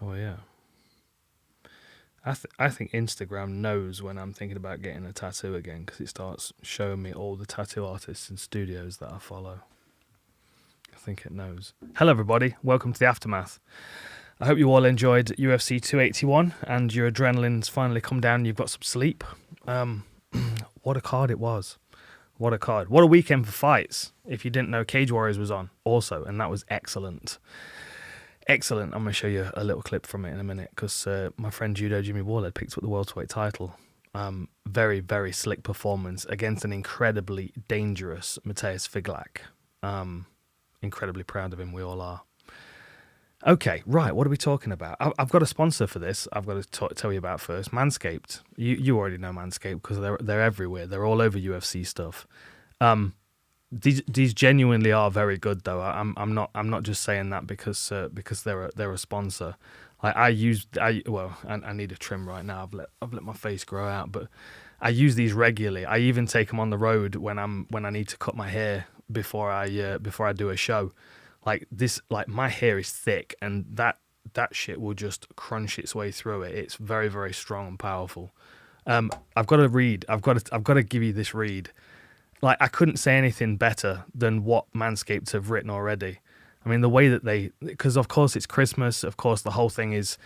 Oh, yeah. I think Instagram knows when I'm thinking about getting a tattoo again because it starts showing me all the tattoo artists and studios that I follow. I think it knows. Hello, everybody. Welcome to the Aftermath. I hope you all enjoyed UFC 281 and your adrenaline's finally come down and you've got some sleep. What a card it was. What a card. What a weekend for fights. If you didn't know, Cage Warriors was on also, and that was excellent. Excellent. I'm going to show you a little clip from it in a minute because my friend Judo Jimmy Wallhead picked up the welterweight title. Very, very slick performance against an incredibly dangerous Mateusz Figlak. Incredibly proud of him. We all are. Okay, right. What are we talking about? I've got a sponsor for this. I've got to tell you about first. Manscaped. You already know Manscaped because they're everywhere. They're all over UFC stuff. These genuinely are very good though. I'm not just saying that because they're a sponsor. I need a trim right now. I've let my face grow out, but I use these regularly. I even take them on the road when I need to cut my hair before I do a show. Like my hair is thick and that shit will just crunch its way through it. It's very, very strong and powerful. I've got to give you this read. Like, I couldn't say anything better than what Manscaped have written already. I mean, the way that because of course it's Christmas, of course the whole thing is,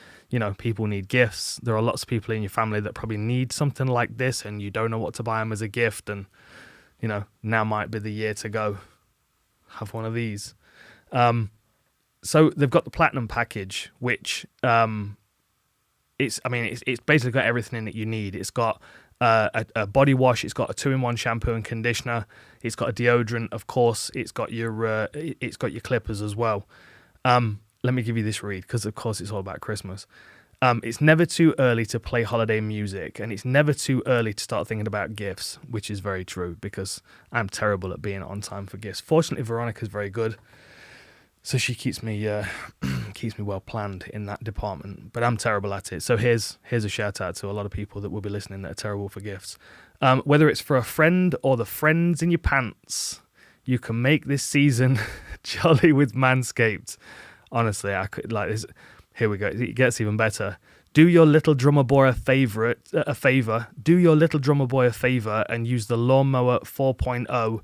people need gifts. There are lots of people in your family that probably need something like this and you don't know what to buy them as a gift. And, now might be the year to go have one of these. So they've got the Platinum package, which it's basically got everything in it you need. It's got a body wash, it's got a 2-in-1 shampoo and conditioner, it's got a deodorant, of course, it's got your clippers as well. Let me give you this read because of course it's all about Christmas. It's never too early to play holiday music and it's never too early to start thinking about gifts, which is very true because I'm terrible at being on time for gifts. Fortunately, Veronica's very good, so she keeps me well planned in that department, but I'm terrible at it. So here's a shout out to a lot of people that will be listening that are terrible for gifts. Whether it's for a friend or the friends in your pants, you can make this season jolly with Manscaped. Honestly, I could like this. Here we go. It gets even better. Do your little drummer boy a favor. Do your little drummer boy a favor and use the Lawnmower 4.0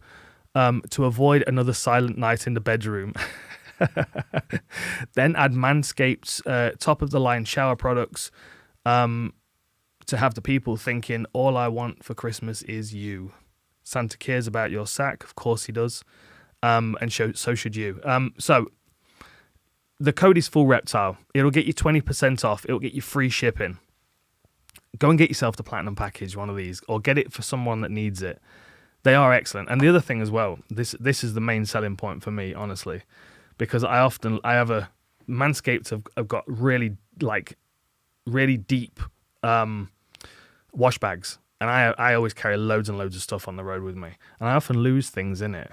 to avoid another silent night in the bedroom. Then add Manscaped's top-of-the-line shower products to have the people thinking, all I want for Christmas is you. Santa cares about your sack. Of course he does. And so should you. So the code is full Reptile. It'll get you 20% off. It'll get you free shipping. Go and get yourself the Platinum package, one of these, or get it for someone that needs it. They are excellent. And the other thing as well, this is the main selling point for me, honestly. Because I have Manscaped have got really deep wash bags, and I always carry loads and loads of stuff on the road with me, and I often lose things in it.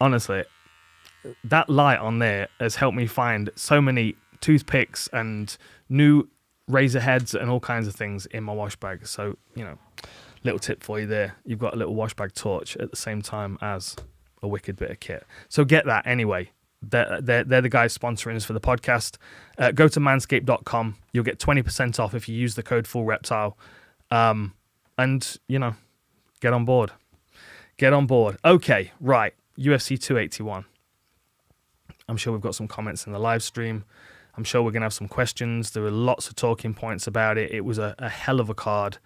Honestly, that light on there has helped me find so many toothpicks and new razor heads and all kinds of things in my wash bag. So little tip for you there: you've got a little wash bag torch at the same time as a wicked bit of kit. So get that anyway. They're the guys sponsoring us for the podcast. Go to manscaped.com. You'll get 20% off if you use the code FULLREPTILE. And, get on board. Get on board. Okay, right. UFC 281. I'm sure we've got some comments in the live stream. I'm sure we're going to have some questions. There were lots of talking points about it. It was a hell of a card.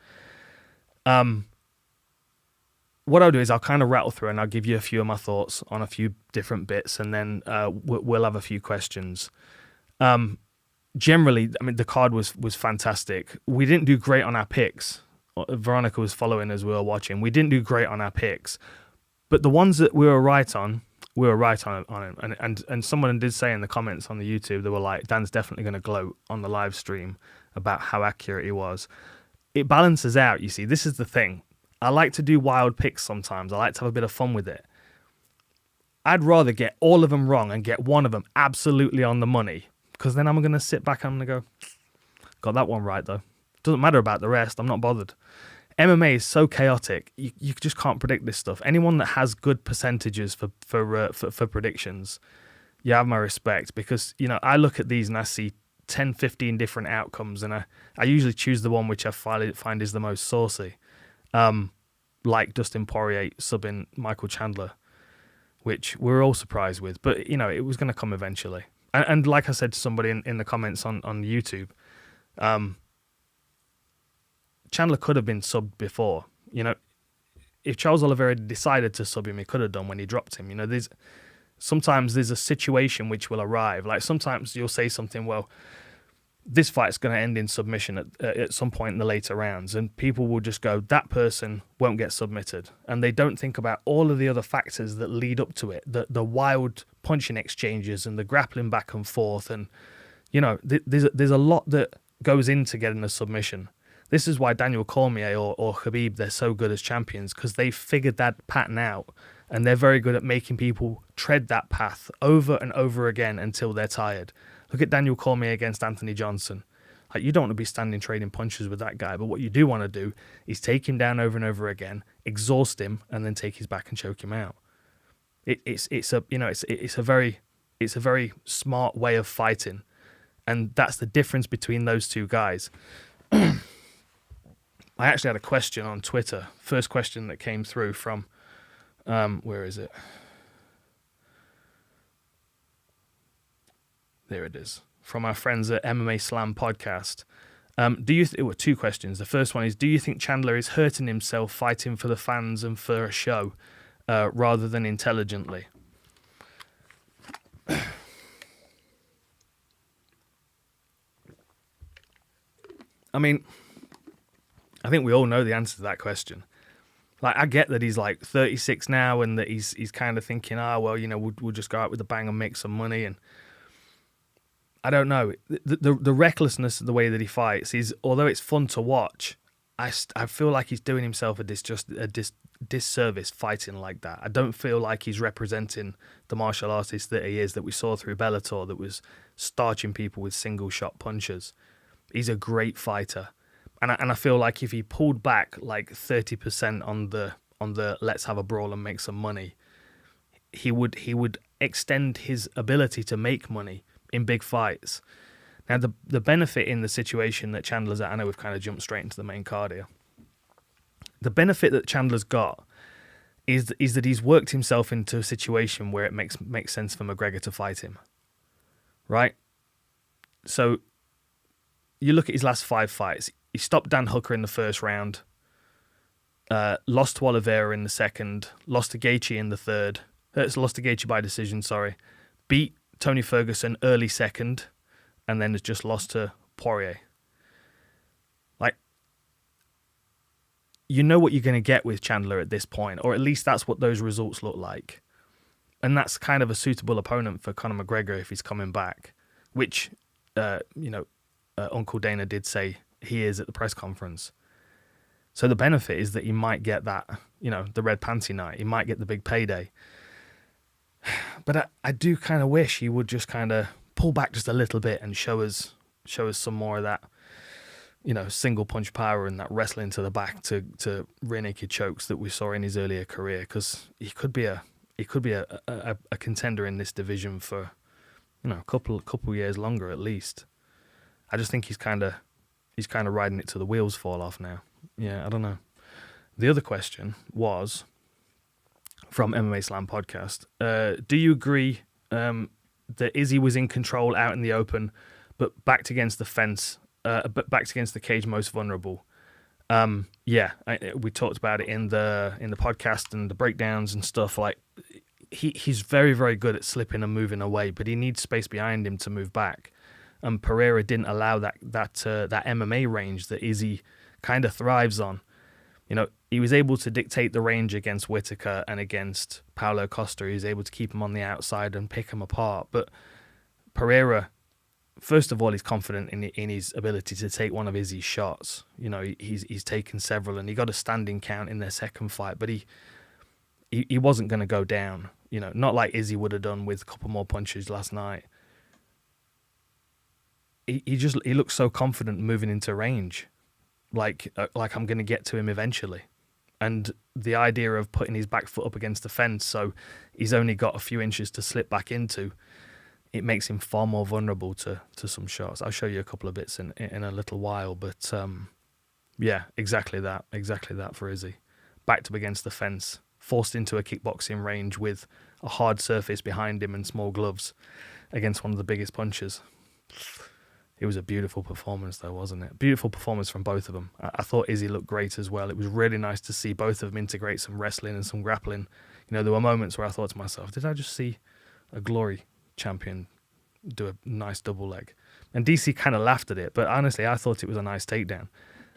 What I'll do is I'll kind of rattle through and I'll give you a few of my thoughts on a few different bits, and then we'll have a few questions. Generally, I mean, the card was fantastic. We didn't do great on our picks. Veronica was following as we were watching. We didn't do great on our picks, but the ones that we were right on it. And someone did say in the comments on the YouTube, they were like, Dan's definitely going to gloat on the live stream about how accurate he was. It balances out, you see. This is the thing. I like to do wild picks sometimes. I like to have a bit of fun with it. I'd rather get all of them wrong and get one of them absolutely on the money, because then I'm going to sit back and I'm going to go, got that one right though. Doesn't matter about the rest. I'm not bothered. MMA is so chaotic. You just can't predict this stuff. Anyone that has good percentages for predictions, you have my respect, because I look at these and I see 10, 15 different outcomes, and I usually choose the one which I find is the most saucy, like Dustin Poirier subbing Michael Chandler, which we're all surprised with, but it was going to come eventually. And like I said to somebody in the comments on YouTube, Chandler could have been subbed before. If Charles Oliveira decided to sub him, he could have done when he dropped him. Sometimes there's a situation which will arrive. Like sometimes you'll say something, well, this fight's going to end in submission at some point in the later rounds, and people will just go, that person won't get submitted. And they don't think about all of the other factors that lead up to it, the wild punching exchanges and the grappling back and forth. And, there's a lot that goes into getting a submission. This is why Daniel Cormier or Khabib, they're so good as champions, because they figured that pattern out, and they're very good at making people tread that path over and over again until they're tired. Look at Daniel Cormier against Anthony Johnson. Like, you don't want to be standing trading punches with that guy, but what you do want to do is take him down over and over again, exhaust him, and then take his back and choke him out. It's a very smart way of fighting, and that's the difference between those two guys. I actually had a question on Twitter. First question that came through from, where is it? There it is. From our friends at MMA Slam Podcast. Two questions. The first one is, do you think Chandler is hurting himself fighting for the fans and for a show rather than intelligently? I mean, I think we all know the answer to that question. Like, I get that he's like 36 now and that he's kind of thinking, we'll just go out with a bang and make some money. And I don't know. The recklessness of the way that he fights is, although it's fun to watch, I feel like he's doing himself a disservice fighting like that. I don't feel like he's representing the martial artist that he is, that we saw through Bellator, that was starching people with single shot punches. He's a great fighter. And I feel like if he pulled back like 30% on the let's have a brawl and make some money, he would extend his ability to make money in big fights. Now, the benefit in the situation that Chandler's at, I know we've kind of jumped straight into the main card here. The benefit that Chandler's got is that he's worked himself into a situation where it makes sense for McGregor to fight him, right? So you look at his last 5 fights. He stopped Dan Hooker in the first round, lost to Oliveira in the second, lost to Gaethje in the third, lost to Gaethje by decision, beat Tony Ferguson early second, and then has just lost to Poirier. Like, you know what you're going to get with Chandler at this point, or at least that's what those results look like. And that's kind of a suitable opponent for Conor McGregor if he's coming back, which, Uncle Dana did say he is at the press conference. So the benefit is that he might get that, the red panty night. He might get the big payday. But I do kind of wish he would just kind of pull back just a little bit and show us some more of that, single punch power and that wrestling to the back to rear naked chokes that we saw in his earlier career. Because he could be a contender in this division for, a couple years longer at least. I just think he's kind of riding it till the wheels fall off now. Yeah, I don't know. The other question was from MMA Slam Podcast. Do you agree that Izzy was in control out in the open, but backed against the fence, but backed against the cage most vulnerable? Yeah, we talked about it in the podcast and the breakdowns and stuff. Like, he's very, very good at slipping and moving away, but he needs space behind him to move back. And Pereira didn't allow that MMA range that Izzy kind of thrives on. He was able to dictate the range against Whittaker and against Paulo Costa. He was able to keep him on the outside and pick him apart. But Pereira, first of all, he's confident in his ability to take one of Izzy's shots. He's taken several, and he got a standing count in their second fight. But he wasn't going to go down. Not like Izzy would have done with a couple more punches last night. He looks so confident moving into range, like I'm going to get to him eventually. And the idea of putting his back foot up against the fence, so he's only got a few inches to slip back into, it makes him far more vulnerable to some shots. I'll show you a couple of bits in a little while, but yeah, exactly that for Izzy. Backed up against the fence, forced into a kickboxing range with a hard surface behind him and small gloves against one of the biggest punchers. It was a beautiful performance though, wasn't it? Beautiful performance from both of them. I thought Izzy looked great as well. It was really nice to see both of them integrate some wrestling and some grappling. You know, there were moments where I thought to myself, did I just see a Glory champion do a nice double leg? And DC kind of laughed at it, but honestly, I thought it was a nice takedown.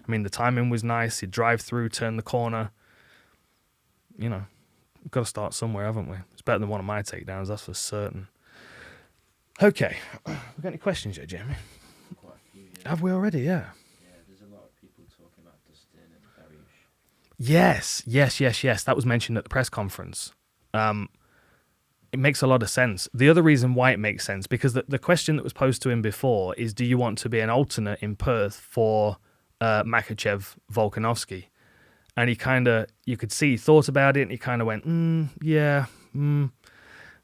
I mean, the timing was nice. He'd drive through, turn the corner. You know, we've got to start somewhere, haven't we? It's better than one of my takedowns, that's for certain. Okay. We got any questions yet, Jamie? Quite a few, yeah. Have we already? Yeah. Yeah, there's a lot of people talking about Dustin and Dariush. Yes. That was mentioned at the press conference. It makes a lot of sense. The other reason why it makes sense, because the question that was posed to him before is, do you want to be an alternate in Perth for Makhachev Volkanovski? And he kind of, you could see he thought about it and he kind of went,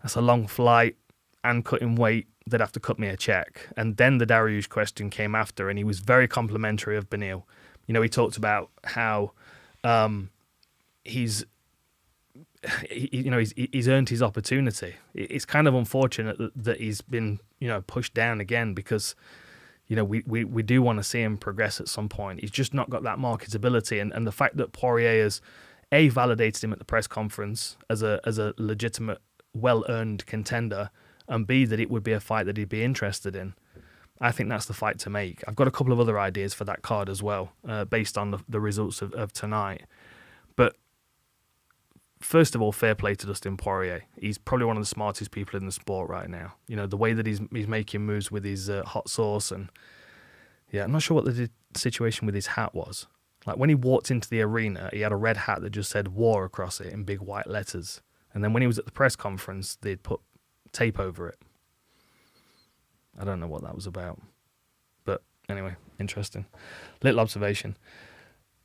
that's a long flight and cutting weight. They'd have to cut me a check. And then the Dariush question came after, and he was very complimentary of Beneil. You know, he talked about how he's earned his opportunity. It's kind of unfortunate that he's been, pushed down again, because, we do want to see him progress at some point. He's just not got that marketability, and the fact that Poirier has validated him at the press conference as a legitimate, well-earned contender, and B, that it would be a fight that he'd be interested in. I think that's the fight to make. I've got a couple of other ideas for that card as well, based on the results of tonight. But first of all, fair play to Dustin Poirier. He's probably one of the smartest people in the sport right now. You know, the way that he's making moves with his hot sauce, and yeah, I'm not sure what the situation with his hat was. Like when he walked into the arena, he had a red hat that just said "War" across it in big white letters. And then when he was at the press conference, they'd put tape over it. I don't know what that was about. But anyway, interesting. Little observation.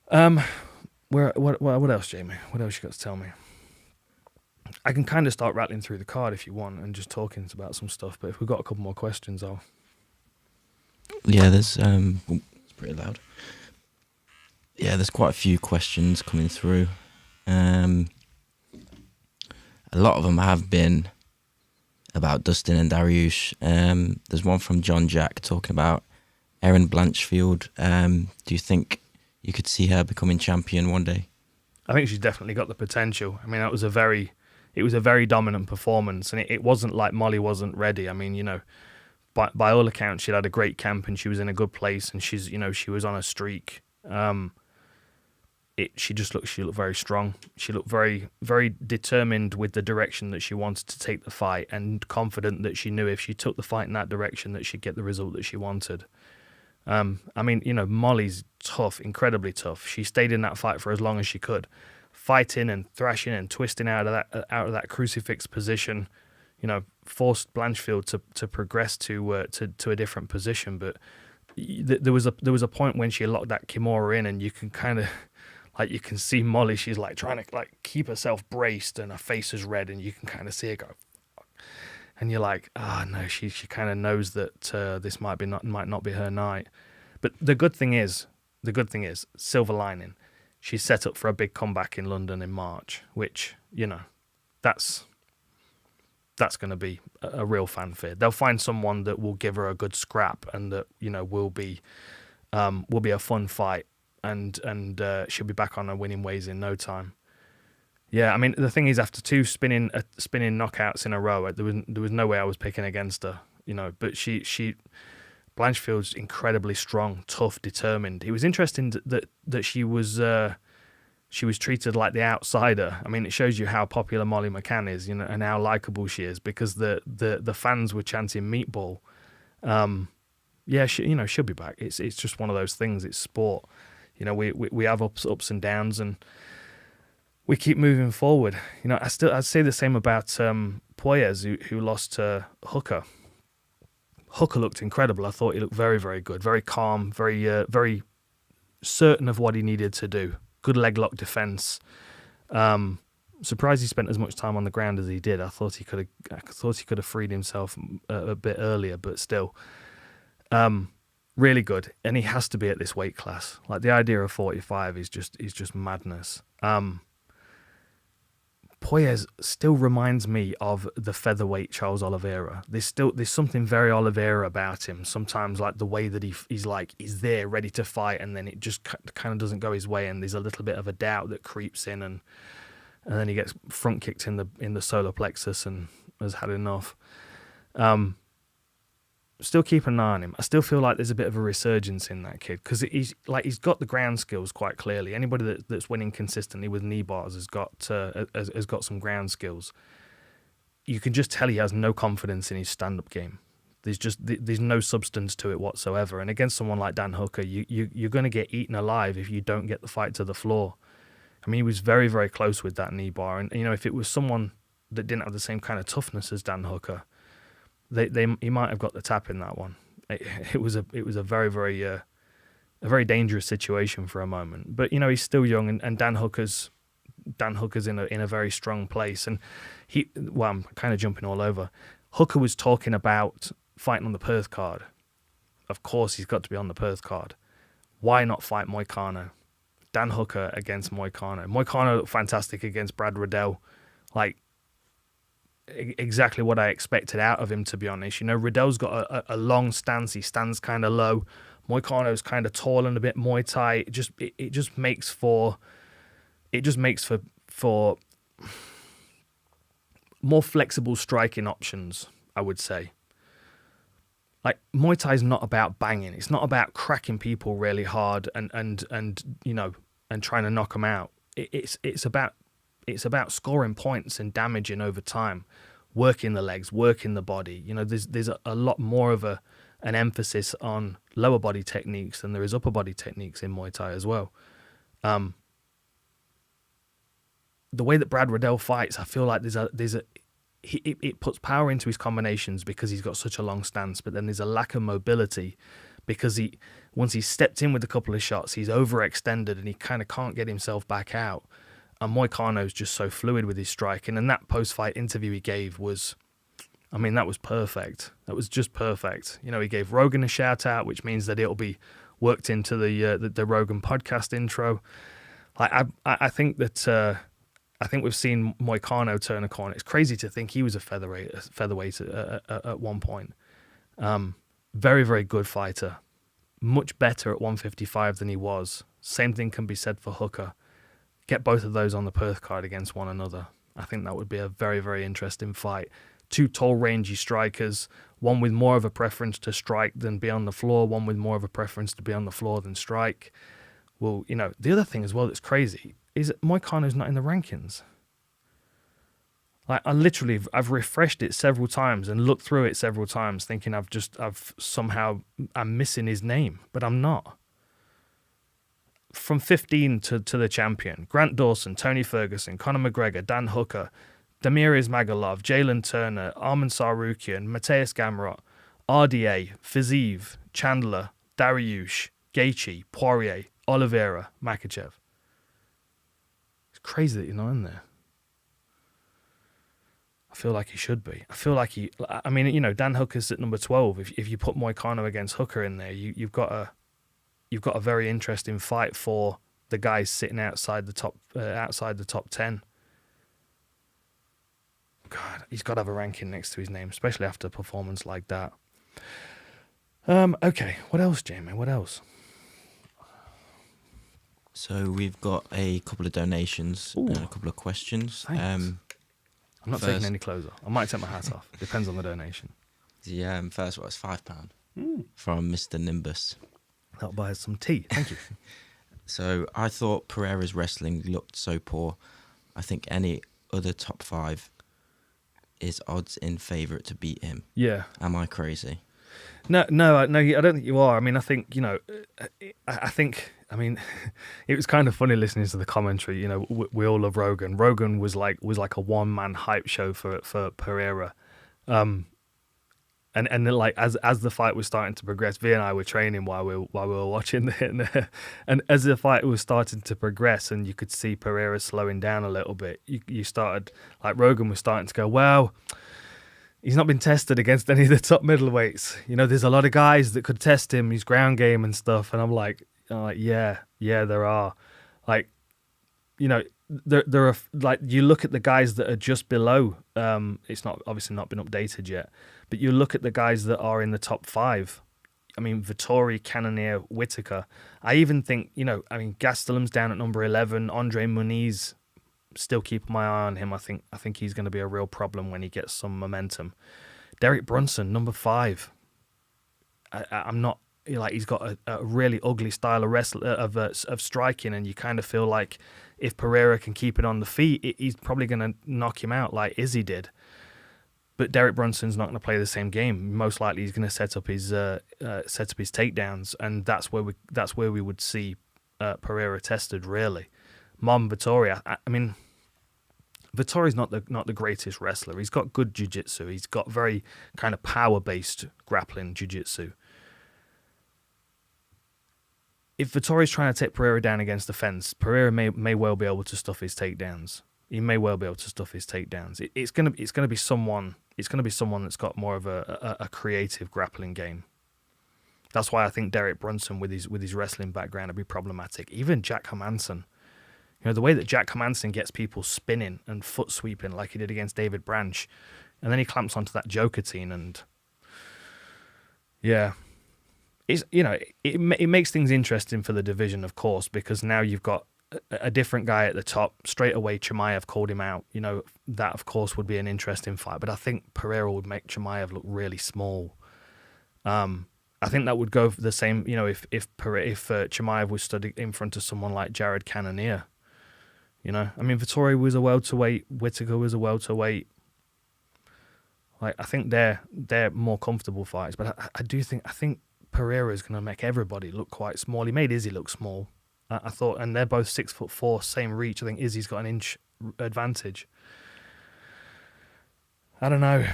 What else, Jamie? What else you got to tell me? I can kind of start rattling through the card if you want and just talking about some stuff, but if we've got a couple more questions, I'll... Yeah, there's... it's pretty loud. Yeah, there's quite a few questions coming through. A lot of them have been about Dustin and Dariush. There's one from John Jack talking about Erin Blanchfield. Do you think you could see her becoming champion one day? I think she's definitely got the potential. I mean, it was a very dominant performance, and it wasn't like Molly wasn't ready. I mean, by all accounts, she'd had a great camp and she was in a good place, and she was on a streak. She looked very strong. She looked very, very determined with the direction that she wanted to take the fight, and confident that she knew if she took the fight in that direction that she'd get the result that she wanted. I mean, Molly's tough, incredibly tough. She stayed in that fight for as long as she could, fighting and thrashing and twisting out of that crucifix position. Forced Blanchfield to progress to a different position. But there was a point when she locked that Kimura in, and you can kind of, you can see Molly. She's trying to keep herself braced, and her face is red, and you can kind of see her go. And you're like, no, she kind of knows that this might not be her night. But the good thing is, silver lining, she's set up for a big comeback in London in March, which, that's going to be a real fanfare. They'll find someone that will give her a good scrap, and that, will be a fun fight, and she'll be back on her winning ways in no time. Yeah, I mean, the thing is, after two spinning knockouts in a row, there was no way I was picking against her, But Blanchfield's incredibly strong, tough, determined. It was interesting that she was treated like the outsider. I mean, it shows you how popular Molly McCann is, and how likable she is, because the fans were chanting meatball. Yeah, she'll be back. It's just one of those things. It's sport. We have ups and downs, and we keep moving forward. I'd say the same about Puelles, who lost to Hooker. Hooker looked incredible. I thought he looked very, very good, very calm, very very certain of what he needed to do. Good leg lock defense. Surprised he spent as much time on the ground as he did. I thought he could have freed himself a bit earlier, but still, really good. And he has to be at this weight class. Like, the idea of 45 is just madness. Puelles still reminds me of the featherweight Charles Oliveira. There's something very Oliveira about him. Sometimes, like, the way that he's there ready to fight, and then it just kind of doesn't go his way, and there's a little bit of a doubt that creeps in, and then he gets front kicked in the solar plexus and has had enough. Still keep an eye on him. I still feel like there's a bit of a resurgence in that kid, because he's got the ground skills quite clearly. Anybody that's winning consistently with knee bars has got some ground skills. You can just tell he has no confidence in his stand-up game. There's no substance to it whatsoever. And against someone like Dan Hooker, you're going to get eaten alive if you don't get the fight to the floor. I mean, he was very, very close with that knee bar, and if it was someone that didn't have the same kind of toughness as Dan Hooker, he might have got the tap in that one. It was a very, very a very dangerous situation for a moment. But he's still young, and Dan Hooker's in a very strong place. And I'm kind of jumping all over. Hooker was talking about fighting on the Perth card. Of course, he's got to be on the Perth card. Why not fight Moicano? Dan Hooker against Moicano. Moicano looked fantastic against Brad Riddell. Like, exactly what I expected out of him, to be honest. Riddell's got a long stance. He stands kind of low. Moicano's kind of tall and a bit Muay Thai. It just makes for more flexible striking options, I would say. Like, Muay Thai is not about banging. It's not about cracking people really hard and trying to knock them out. It's about scoring points and damaging over time, working the legs, working the body. There's a lot more of an emphasis on lower body techniques than there is upper body techniques in Muay Thai as well. The way that Brad Riddell fights, I feel like it puts power into his combinations because he's got such a long stance, but then there's a lack of mobility because once he's stepped in with a couple of shots, he's overextended and he kind of can't get himself back out. And Moicano's just so fluid with his striking, and that post-fight interview he gave was perfect. That was just perfect. He gave Rogan a shout-out, which means that it'll be worked into the Rogan podcast intro. Like, I think we've seen Moicano turn a corner. It's crazy to think he was a featherweight at one point. Very, very good fighter. Much better at 155 than he was. Same thing can be said for Hooker. Get both of those on the Perth card against one another. I think that would be a very, very interesting fight. Two tall, rangy strikers, one with more of a preference to strike than be on the floor, one with more of a preference to be on the floor than strike. Well, the other thing as well that's crazy is that Moicano's not in the rankings. Like, I've refreshed it several times and looked through it several times thinking I'm missing his name, but I'm not. From 15 to the champion, Grant Dawson, Tony Ferguson, Conor McGregor, Dan Hooker, Damir Ismagulov, Jalen Turner, Arman Sarukian, Mateus Gamrot, RDA, Fiziev, Chandler, Dariush, Gaethje, Poirier, Oliveira, Makhachev. It's crazy that you're not in there. I feel like he should be. I feel like Dan Hooker's at number 12. If you put Moicano against Hooker in there, you've got a very interesting fight for the guys sitting outside the top 10. God, he's got to have a ranking next to his name, especially after a performance like that. Okay, what else, Jamie? What else? So we've got a couple of donations and a couple of questions. Thanks. I'm not taking any clothes off. I might take my hat off. Depends on the donation. The first one was £5 from Mr. Nimbus. That'll buy us some tea. Thank you. So I thought Pereira's wrestling looked so poor. I think any other top 5 is odds in favourite to beat him. Yeah. Am I crazy? No, I don't think you are. I mean, I think, it was kind of funny listening to the commentary. We all love Rogan. Rogan was like a one-man hype show for Pereira. And then, like, as the fight was starting to progress, V and I were training while we were watching it, and as the fight was starting to progress, and you could see Pereira slowing down a little bit, you started, like, Rogan was starting to go, well, he's not been tested against any of the top middleweights. You know, there's a lot of guys that could test him, his ground game and stuff. And I'm like, yeah, there are. Like, you know, there are, like, you look at the guys that are just below. It's not obviously not been updated yet, but you look at the guys that are in the top 5. I mean, Vettori, Cannonier, Whittaker. I even think, you know, I mean, Gastelum's down at number 11. Andre Muniz, still keeping my eye on him. I think he's going to be a real problem when he gets some momentum. Derek Brunson, number 5. I'm not, like, he's got a really ugly style of striking, and you kind of feel like if Pereira can keep it on the feet, he's probably going to knock him out like Izzy did. But Derek Brunson's not going to play the same game. Most likely, he's going to set up his takedowns, and that's where we would see Pereira tested, really. Vettori, I mean, Vettori's not the greatest wrestler. He's got good jiu-jitsu. He's got very kind of power-based grappling jiu-jitsu. If Vettori's trying to take Pereira down against the fence, Pereira may well be able to stuff his takedowns. He may well be able to stuff his takedowns. It's gonna be someone that's got more of a creative grappling game. That's why I think Derek Brunson with his wrestling background would be problematic. Even Jack Hermansson. You know, the way that Jack Hermansson gets people spinning and foot sweeping like he did against David Branch, and then he clamps onto that Joker-tine, and yeah, it's, you know, it makes things interesting for the division, of course, because now you've got a different guy at the top. Straight away, Chimaev called him out. You know, that of course would be an interesting fight, but I think Pereira would make Chimaev look really small. I think that would go for the same. You know, if Chimaev was stood in front of someone like Jared Cannonier. You know, I mean, Vettori was a welterweight, Whittaker was a welterweight. Like, I think they're more comfortable fights, but I think Pereira is going to make everybody look quite small. He made Izzy look small, I thought, and they're both 6'4", same reach. I think Izzy's got an inch advantage. I don't know.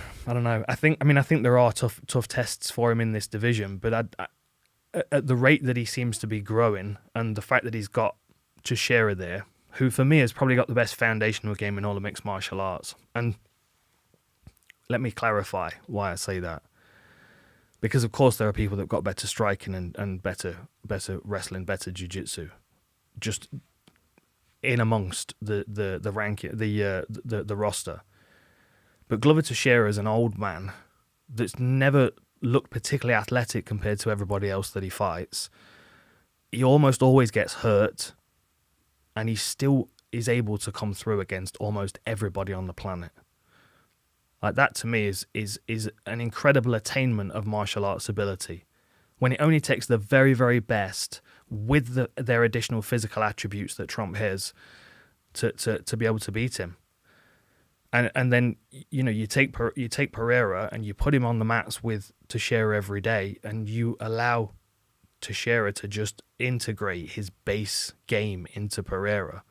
I think there are tough tests for him in this division, but at the rate that he seems to be growing, and the fact that he's got Teixeira there, who for me has probably got the best foundational game in all of mixed martial arts. And let me clarify why I say that. Because of course there are people that've got better striking and better wrestling, better jiu-jitsu, just in amongst the ranking, the roster. But Glover Teixeira is an old man that's never looked particularly athletic compared to everybody else that he fights. He almost always gets hurt, and he still is able to come through against almost everybody on the planet. Like, that to me is an incredible attainment of martial arts ability, when it only takes the very, very best with their additional physical attributes that trump his to be able to beat him. And then, you know, you take Pereira and you put him on the mats with Teixeira every day, and you allow Teixeira to just integrate his base game into Pereira,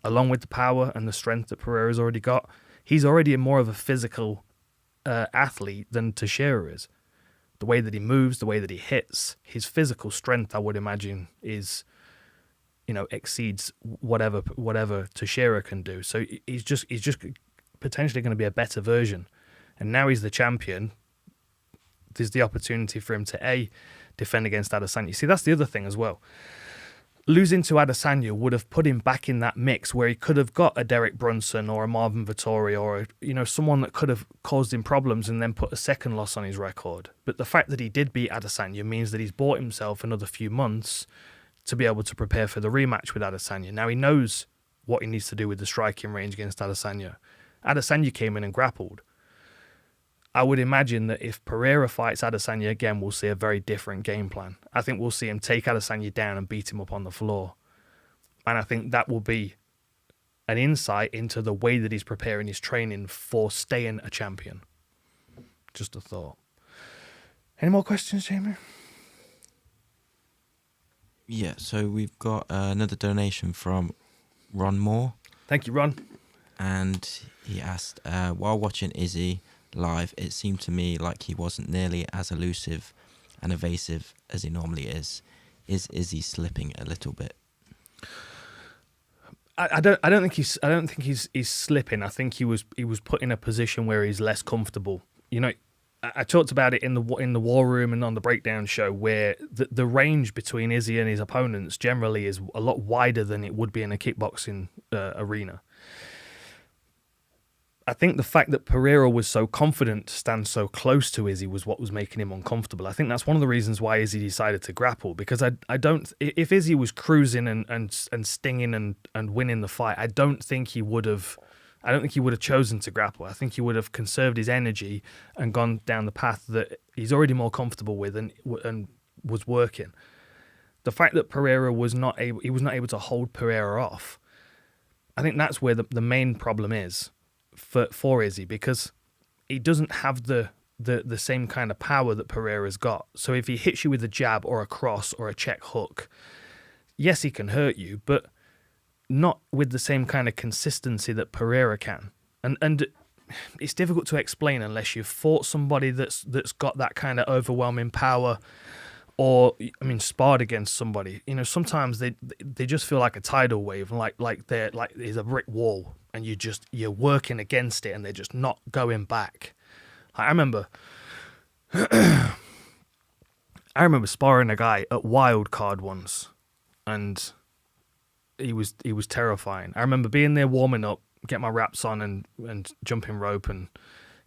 along with the power and the strength that Pereira's already got. He's already more of a physical athlete than Teixeira is. The way that he moves, the way that he hits, his physical strength, I would imagine, is, you know, exceeds whatever Teixeira can do. So he's just potentially going to be a better version. And now he's the champion. There's the opportunity for him to defend against Adesanya. See, that's the other thing as well. Losing to Adesanya would have put him back in that mix where he could have got a Derek Brunson or a Marvin Vettori or someone that could have caused him problems and then put a second loss on his record. But the fact that he did beat Adesanya means that he's bought himself another few months to be able to prepare for the rematch with Adesanya. Now he knows what he needs to do with the striking range against Adesanya. Adesanya came in and grappled. I would imagine that if Pereira fights Adesanya again, we'll see a very different game plan. I think we'll see him take Adesanya down and beat him up on the floor. And I think that will be an insight into the way that he's preparing his training for staying a champion. Just a thought. Any more questions, Jamie? Yeah, so we've got another donation from Ron Moore. Thank you, Ron. And he asked, while watching Izzy, live, it seemed to me like he wasn't nearly as elusive and evasive as he normally is. Is he slipping a little bit? I don't think he's slipping. I think he was put in a position where he's less comfortable. You know, I talked about it in the war room and on the breakdown show, where the range between Izzy and his opponents generally is a lot wider than it would be in a kickboxing arena. I think the fact that Pereira was so confident to stand so close to Izzy was what was making him uncomfortable. I think that's one of the reasons why Izzy decided to grapple, because I don't, if Izzy was cruising and stinging and winning the fight, I don't think he would have chosen to grapple. I think he would have conserved his energy and gone down the path that he's already more comfortable with and was working. The fact that Pereira was not able to hold Pereira off, I think that's where the main problem is for Izzy, because he doesn't have the same kind of power that Pereira's got. So if he hits you with a jab or a cross or a check hook, yes, he can hurt you, but not with the same kind of consistency that Pereira can. And it's difficult to explain unless you've fought somebody that's got that kind of overwhelming power, or sparred against somebody. You know, sometimes they just feel like a tidal wave, like there's a brick wall and you're working against it and they're just not going back. I remember sparring a guy at Wild Card once, and he was terrifying. I remember being there warming up, getting my wraps on and jumping rope and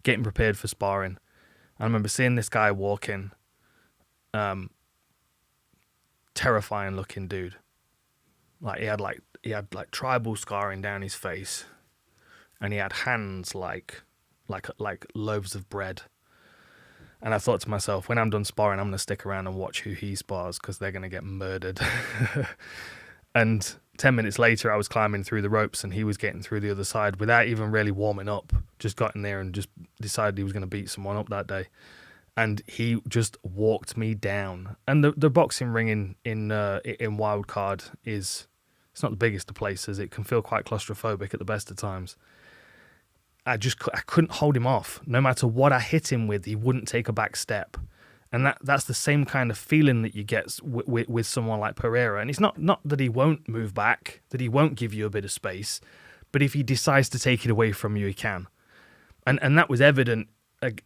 getting prepared for sparring. I remember seeing this guy walk in, terrifying looking dude. Like he had tribal scarring down his face, and he had hands like loaves of bread. And I thought to myself, when I'm done sparring, I'm going to stick around and watch who he spars, because they're going to get murdered. And 10 minutes later, I was climbing through the ropes and he was getting through the other side without even really warming up. Just got in there and just decided he was going to beat someone up that day. And he just walked me down. And the boxing ring in Wildcard it's not the biggest of places. It can feel quite claustrophobic at the best of times. I couldn't hold him off. No matter what I hit him with, he wouldn't take a back step. And that's the same kind of feeling that you get with someone like Pereira. And it's not that he won't move back, that he won't give you a bit of space, but if he decides to take it away from you, he can. And that was evident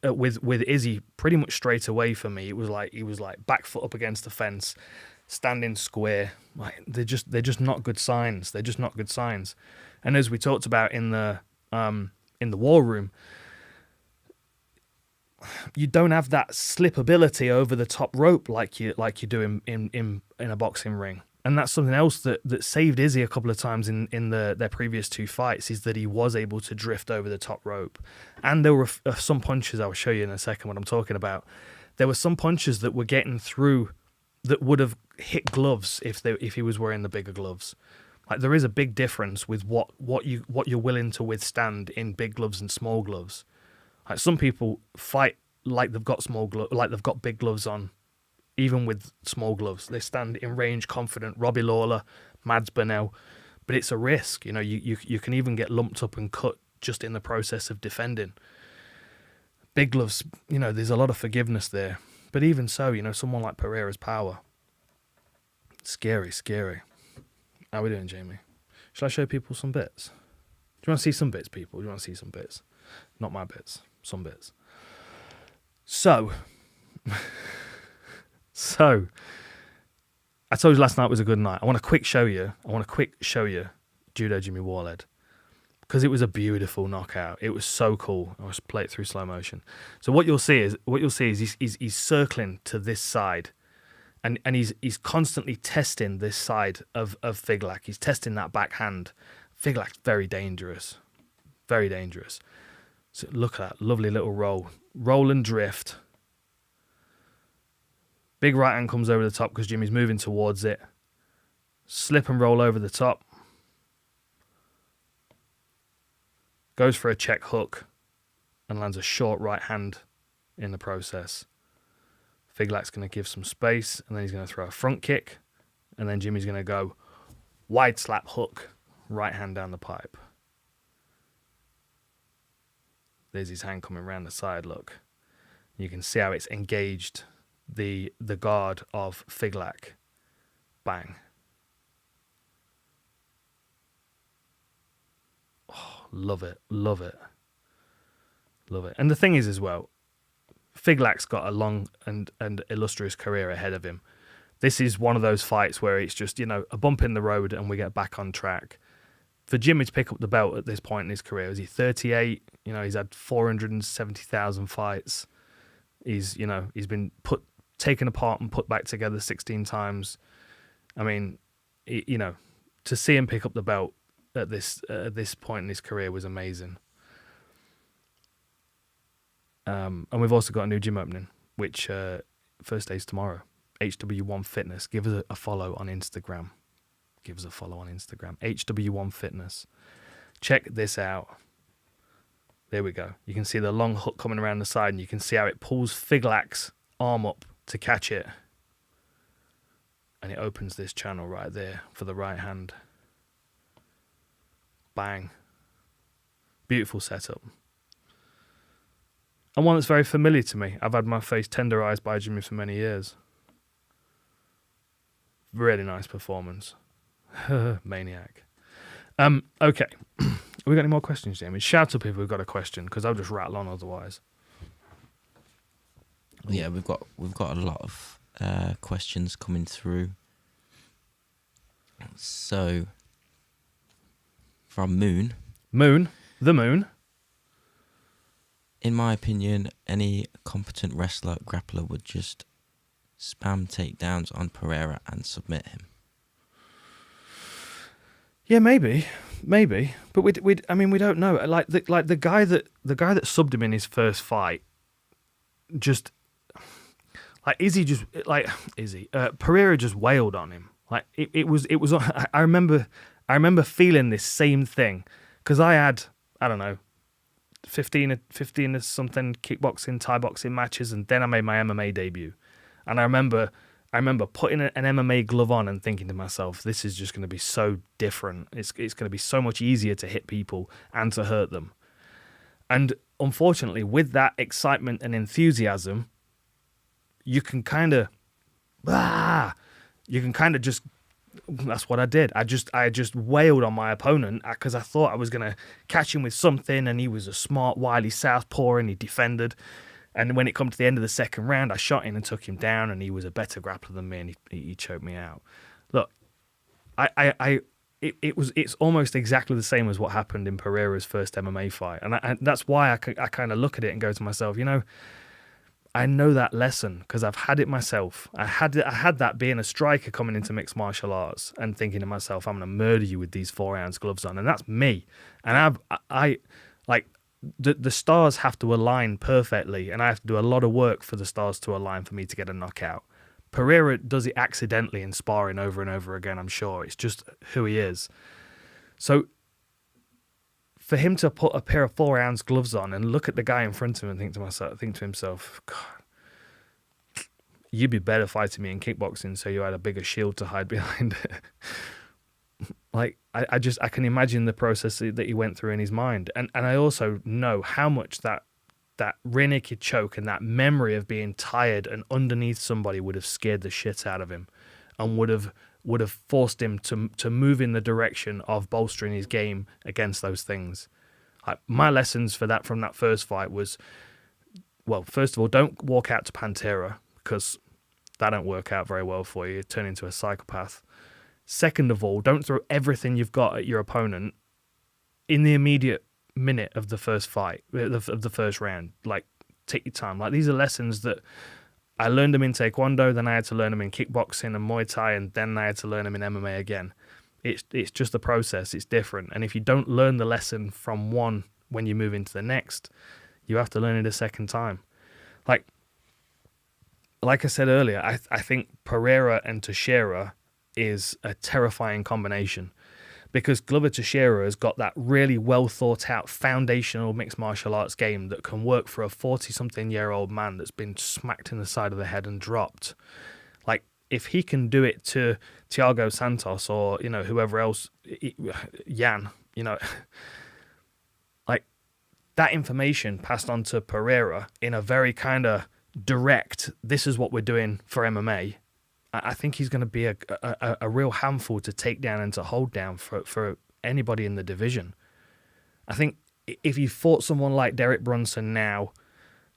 with Izzy pretty much straight away for me. It was like he was like back foot up against the fence, standing square. Like they're just not good signs. They're just not good signs. And as we talked about in the war room, you don't have that slipability over the top rope like you do in a boxing ring. And that's something else that saved Izzy a couple of times in their previous two fights, is that he was able to drift over the top rope. And there were some punches, I will show you in a second what I'm talking about. There were some punches that were getting through that would have hit gloves if he was wearing the bigger gloves. Like there is a big difference with what you're willing to withstand in big gloves and small gloves. Like some people fight like they've got like they've got big gloves on, even with small gloves. They stand in range confident. Robbie Lawler, Mads Beneil, but it's a risk. You know, you can even get lumped up and cut just in the process of defending. Big gloves, you know, there's a lot of forgiveness there. But even so, you know, someone like Pereira's power, scary. How are we doing, Jamie? Shall I show people some bits? Do you want to see some bits, people? Do you want to see some bits? Not my bits, some bits. So, I told you last night was a good night. I want to quick show you Judo Jimmy Wallhead, because it was a beautiful knockout. It was so cool. I'll just play it through slow motion. So what you'll see is he's circling to this side, and he's constantly testing this side of Figlak. He's testing that backhand. Figlak's very dangerous. So look at that lovely little roll and drift. Big right hand comes over the top because Jimmy's moving towards it. Slip and roll over the top. Goes for a check hook and lands a short right hand in the process. Figlak's going to give some space, and then he's going to throw a front kick, and then Jimmy's going to go wide slap hook, right hand down the pipe. There's his hand coming around the side, look. You can see how it's engaged the guard of Figlak. Bang. Oh, love it, love it. Love it. And the thing is as well, Figlak's got a long and illustrious career ahead of him. This is one of those fights where it's just, a bump in the road and we get back on track. For Jimmy to pick up the belt at this point in his career, is he 38? He's had 470,000 fights. He's been taken apart and put back together 16 times. I mean, to see him pick up the belt at this point in his career was amazing. And we've also got a new gym opening, which first day's tomorrow. HW1 Fitness. Give us a follow on Instagram. HW1 Fitness. Check this out. There we go. You can see the long hook coming around the side, and you can see how it pulls Figlak's arm up to catch it. And it opens this channel right there for the right hand. Bang. Beautiful setup. And one that's very familiar to me. I've had my face tenderized by Jimmy for many years. Really nice performance. Maniac. Okay. Have we got any more questions, Jamie? Shout to people who've got a question, because I'll just rattle on otherwise. Yeah, we've got a lot of questions coming through. So, from the Moon. In my opinion, any competent wrestler, grappler would just spam takedowns on Pereira and submit him. Yeah, maybe, but we don't know. Like the guy that subbed him in his first fight, just like Pereira just wailed on him. Like it was. I remember feeling this same thing because I had, I don't know, 15 or something kickboxing, Thai boxing matches, and then I made my MMA debut. And I remember putting an MMA glove on and thinking to myself, this is just going to be so different. It's going to be so much easier to hit people and to hurt them. And unfortunately, with that excitement and enthusiasm, you can kind of just, that's what I did. I just wailed on my opponent because I thought I was going to catch him with something, and he was a smart, wily southpaw and he defended. And when it come to the end of the second round, I shot in and took him down, and he was a better grappler than me, and he choked me out. Look, it's almost exactly the same as what happened in Pereira's first MMA fight, and that's why I kind of look at it and go to myself, I know that lesson because I've had it myself. I had that being a striker coming into mixed martial arts and thinking to myself, I'm going to murder you with these 4-ounce gloves on, and that's me. And the stars have to align perfectly, and I have to do a lot of work for the stars to align for me to get a knockout. Pereira does it accidentally in sparring over and over again, I'm sure. It's just who he is. So for him to put a pair of 4-ounce gloves on and look at the guy in front of him and think to himself, God, you'd be better fighting me in kickboxing so you had a bigger shield to hide behind it. Like, I can imagine the process that he went through in his mind. And I also know how much that rear naked choke and that memory of being tired and underneath somebody would have scared the shit out of him and would have forced him to move in the direction of bolstering his game against those things. Like, my lessons for that from that first fight was, well, first of all, don't walk out to Pantera because that don't work out very well for you. You turn into a psychopath. Second of all, don't throw everything you've got at your opponent in the immediate minute of the first fight, of the first round. Like, take your time. Like, these are lessons that I learned them in Taekwondo, then I had to learn them in kickboxing and Muay Thai, and then I had to learn them in MMA again. It's just a process. It's different. And if you don't learn the lesson from one when you move into the next, you have to learn it a second time. Like I said earlier, I think Pereira and Teixeira is a terrifying combination because Glover Teixeira has got that really well thought out foundational mixed martial arts game that can work for a 40-something-year-old man that's been smacked in the side of the head and dropped. Like, if he can do it to Thiago Santos or, whoever else, Jan, like, that information passed on to Pereira in a very kind of direct, this is what we're doing for MMA, I think he's going to be a real handful to take down and to hold down for anybody in the division. I think if you fought someone like Derek Brunson now,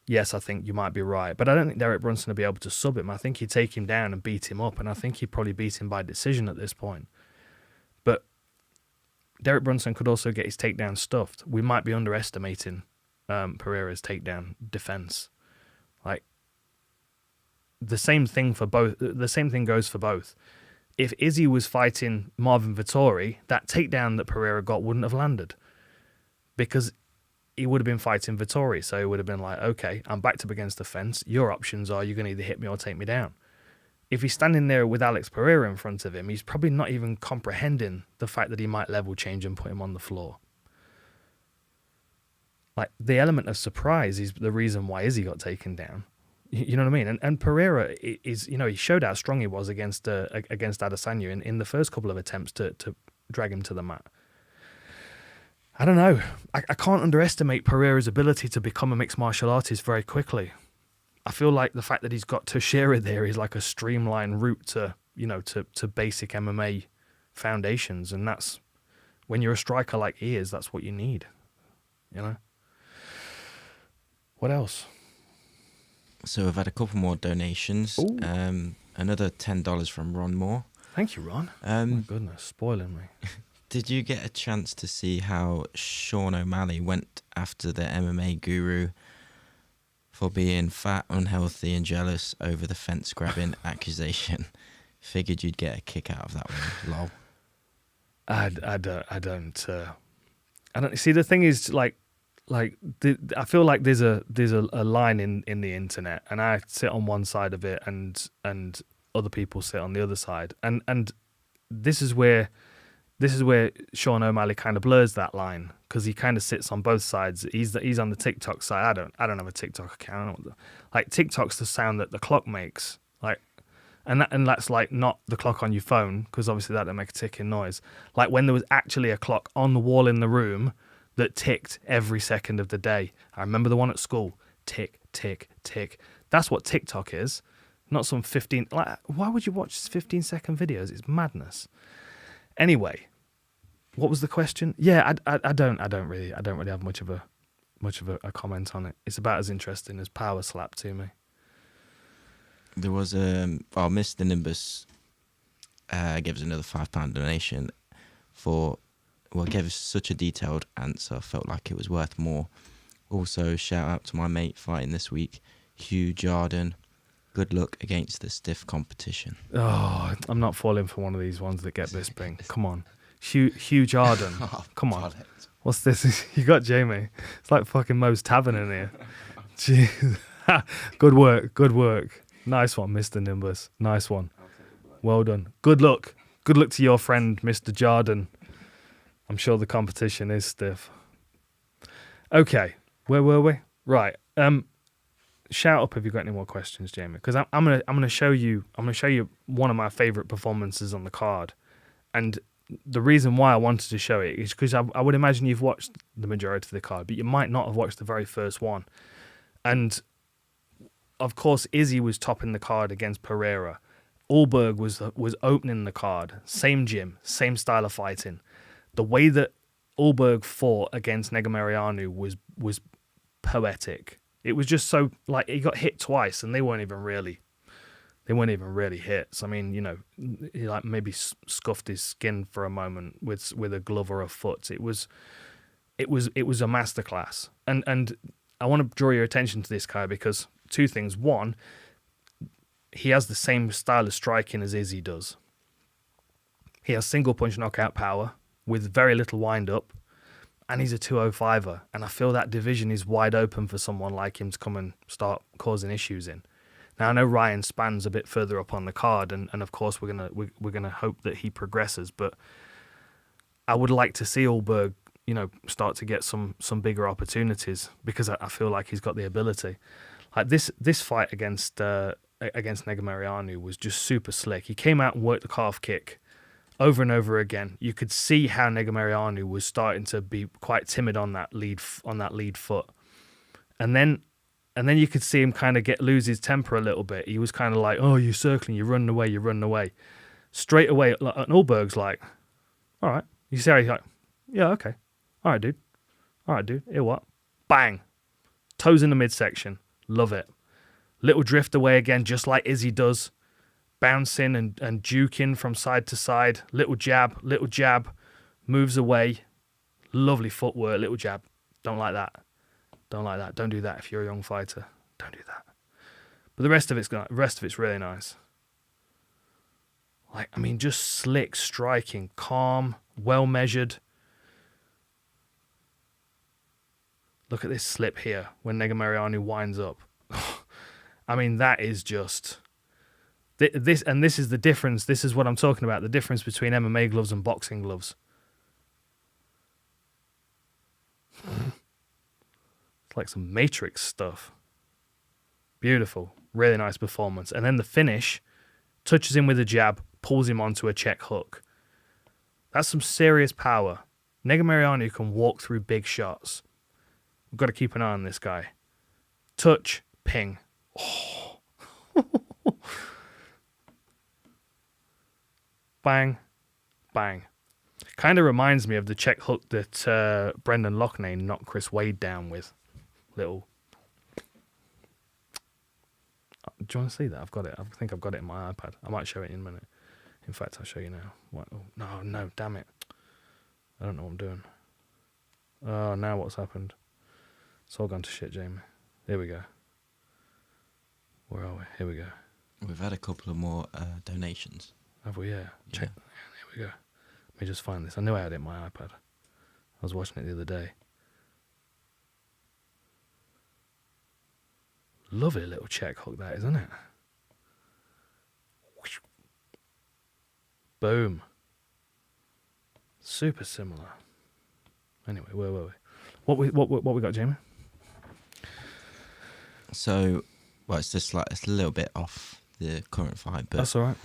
yes, I think you might be right. But I don't think Derek Brunson will be able to sub him. I think he'd take him down and beat him up, and I think he'd probably beat him by decision at this point. But Derek Brunson could also get his takedown stuffed. We might be underestimating Pereira's takedown defense. Like, the same thing for both. The same thing goes for both. If Izzy was fighting Marvin Vettori, that takedown that Pereira got wouldn't have landed, because he would have been fighting Vettori. So he would have been like, okay, I'm backed up against the fence. Your options are you're going to either hit me or take me down. If he's standing there with Alex Pereira in front of him, he's probably not even comprehending the fact that he might level change and put him on the floor. Like, the element of surprise is the reason why Izzy got taken down. You know what I mean? And Pereira is, he showed how strong he was against Adesanya in the first couple of attempts to drag him to the mat. I don't know. I can't underestimate Pereira's ability to become a mixed martial artist very quickly. I feel like the fact that he's got Teixeira there is like a streamlined route to basic MMA foundations, and that's, when you're a striker like he is, that's what you need. What else? So we've had a couple more donations. Another $10 from Ron Moore. Thank you, Ron. My goodness, spoiling me. Did you get a chance to see how Sean O'Malley went after the MMA guru for being fat, unhealthy, and jealous over the fence-grabbing accusation? Figured you'd get a kick out of that one. Lol. I don't see. The thing is, I feel like there's a line in the internet, and I sit on one side of it, and other people sit on the other side, and this is where Sean O'Malley kind of blurs that line, because he kind of sits on both sides. He's on the TikTok side. I don't have a TikTok account. Like, TikTok's the sound that the clock makes. Like, and that's like not the clock on your phone, because obviously that don't make a ticking noise. Like, when there was actually a clock on the wall in the room that ticked every second of the day. I remember the one at school. Tick, tick, tick. That's what TikTok is. Not some 15... Like, why would you watch 15-second videos? It's madness. Anyway, what was the question? Yeah, I don't really have much of a comment on it. It's about as interesting as Power Slap to me. There was Mr. Nimbus gave us another £5 donation gave us such a detailed answer. Felt like it was worth more. Also, shout out to my mate fighting this week, Hugh Jordan. Good luck against the stiff competition. Oh, I'm not falling for one of these ones that get Bisping. Come on. Hugh Jordan. Come on. What's this? You got Jamie. It's like fucking Moe's Tavern in here. Jeez. Good work. Nice one, Mr. Nimbus. Nice one. Well done. Good luck. Good luck to your friend, Mr. Jordan. I'm sure the competition is stiff. Okay, where were we? Right. Shout up if you've got any more questions, Jamie, because I'm gonna show you one of my favorite performances on the card, and the reason why I wanted to show it is because I would imagine you've watched the majority of the card, but you might not have watched the very first one, and of course Izzy was topping the card against Pereira. Ulberg was opening the card. Same gym, same style of fighting. The way that Ulberg fought against Negumereanu was poetic. It was just so, like, he got hit twice and they weren't even really hits. I mean, he like maybe scuffed his skin for a moment with a glove or a foot. It was a masterclass. And I want to draw your attention to this guy because two things. One, he has the same style of striking as Izzy does. He has single punch knockout power with very little wind up, and he's a 205er. And I feel that division is wide open for someone like him to come and start causing issues in. Now I know Ryan Spann's a bit further up on the card, and of course we're gonna hope that he progresses. But I would like to see Ulberg, start to get some bigger opportunities because I feel like he's got the ability. Like this fight against Negumereanu was just super slick. He came out and worked the calf kick over and over again. You could see how Negumereanu was starting to be quite timid on that lead foot, and then you could see him kind of lose his temper a little bit. He was kind of like, "Oh, you're circling, you're running away." Straight away, and Ulberg's like, "All right." You see how he's like, "Yeah, okay, all right, dude, Here what? Bang, toes in the midsection. Love it. Little drift away again, just like Izzy does." Bouncing and juking from side to side. Little jab, moves away. Lovely footwork, little jab. Don't like that. Don't do that if you're a young fighter. Don't do that. But the rest of it's really nice. Like, I mean, just slick striking, calm, well measured. Look at this slip here when Negumereanu winds up. I mean, that is just... This is the difference. This is what I'm talking about. The difference between MMA gloves and boxing gloves. It's like some Matrix stuff. Beautiful. Really nice performance. And then the finish, touches him with a jab, pulls him onto a check hook. That's some serious power. Negumereanu can walk through big shots. We've got to keep an eye on this guy. Touch, ping. Oh. Bang, bang. Kind of reminds me of the check hook that Brendan Loughnane knocked Chris Wade down with. Little. Do you want to see that? I've got it. I think I've got it in my iPad. I might show it in a minute. In fact, I'll show you now. What? Oh, no, damn it. I don't know what I'm doing. Oh, now what's happened? It's all gone to shit, Jamie. Here we go. Where are we? Here we go. We've had a couple of more donations. Have we? Yeah. Check. There we go. Let me just find this. I knew I had it in my iPad. I was watching it the other day. Lovely little check hook, that, isn't it? Boom. Super similar. Anyway, where were we? What we got, Jamie? So, well, it's a little bit off the current fight, but that's all right.